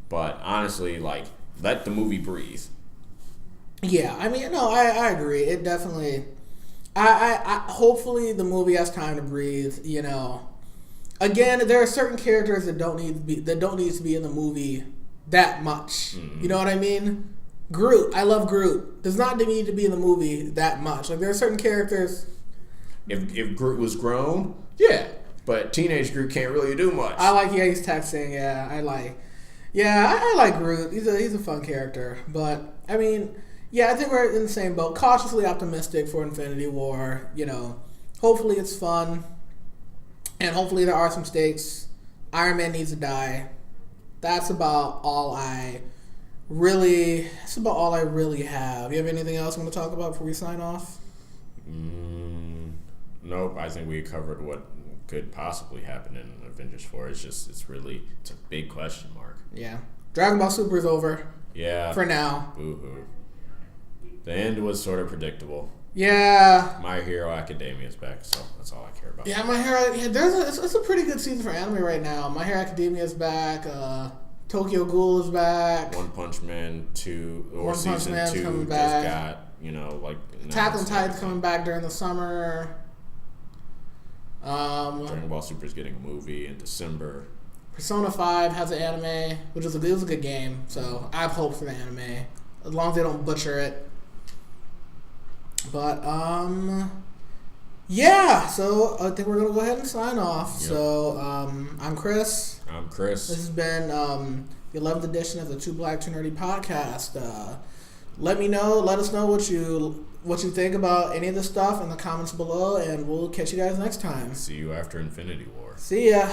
but honestly, like let the movie breathe. Yeah, I mean, no, I agree. It definitely. I hopefully the movie has time to breathe. Again, there are certain characters that don't need to be in the movie that much. Mm-hmm. You know what I mean? Groot, I love Groot. Does not need to be in the movie that much. Like there are certain characters. If Groot was grown, yeah, but teenage Groot can't really do much. I like he's texting. Yeah, I like. Yeah, I like Groot. He's a fun character, but I mean, yeah, I think we're in the same boat. Cautiously optimistic for Infinity War. Hopefully it's fun, and hopefully there are some stakes. Iron Man needs to die. That's about all I really. That's about all I really have. You have anything else you want to talk about before we sign off? Nope. I think we covered what could possibly happen in Avengers 4. It's a big question mark. Yeah. Dragon Ball Super is over. Yeah. For now. Boo-hoo. The end was sort of predictable. Yeah. My Hero Academia is back, so that's all I care about. Yeah, it's a pretty good season for anime right now. My Hero Academia is back. Tokyo Ghoul is back. One Punch Man 2 or One Punch season Man's 2 coming just back. got, Attack on Titan's coming back during the summer. Dragon Ball Super is getting a movie in December. Persona 5 has an anime, which is a good game. So I have hope for the anime, as long as they don't butcher it. But yeah. So I think we're gonna go ahead and sign off. Yep. So I'm Chris. I'm Chris. This has been the 11th edition of the Two Black Two Nerdy podcast. Let us know what you think about any of this stuff in the comments below, and we'll catch you guys next time. See you after Infinity War. See ya.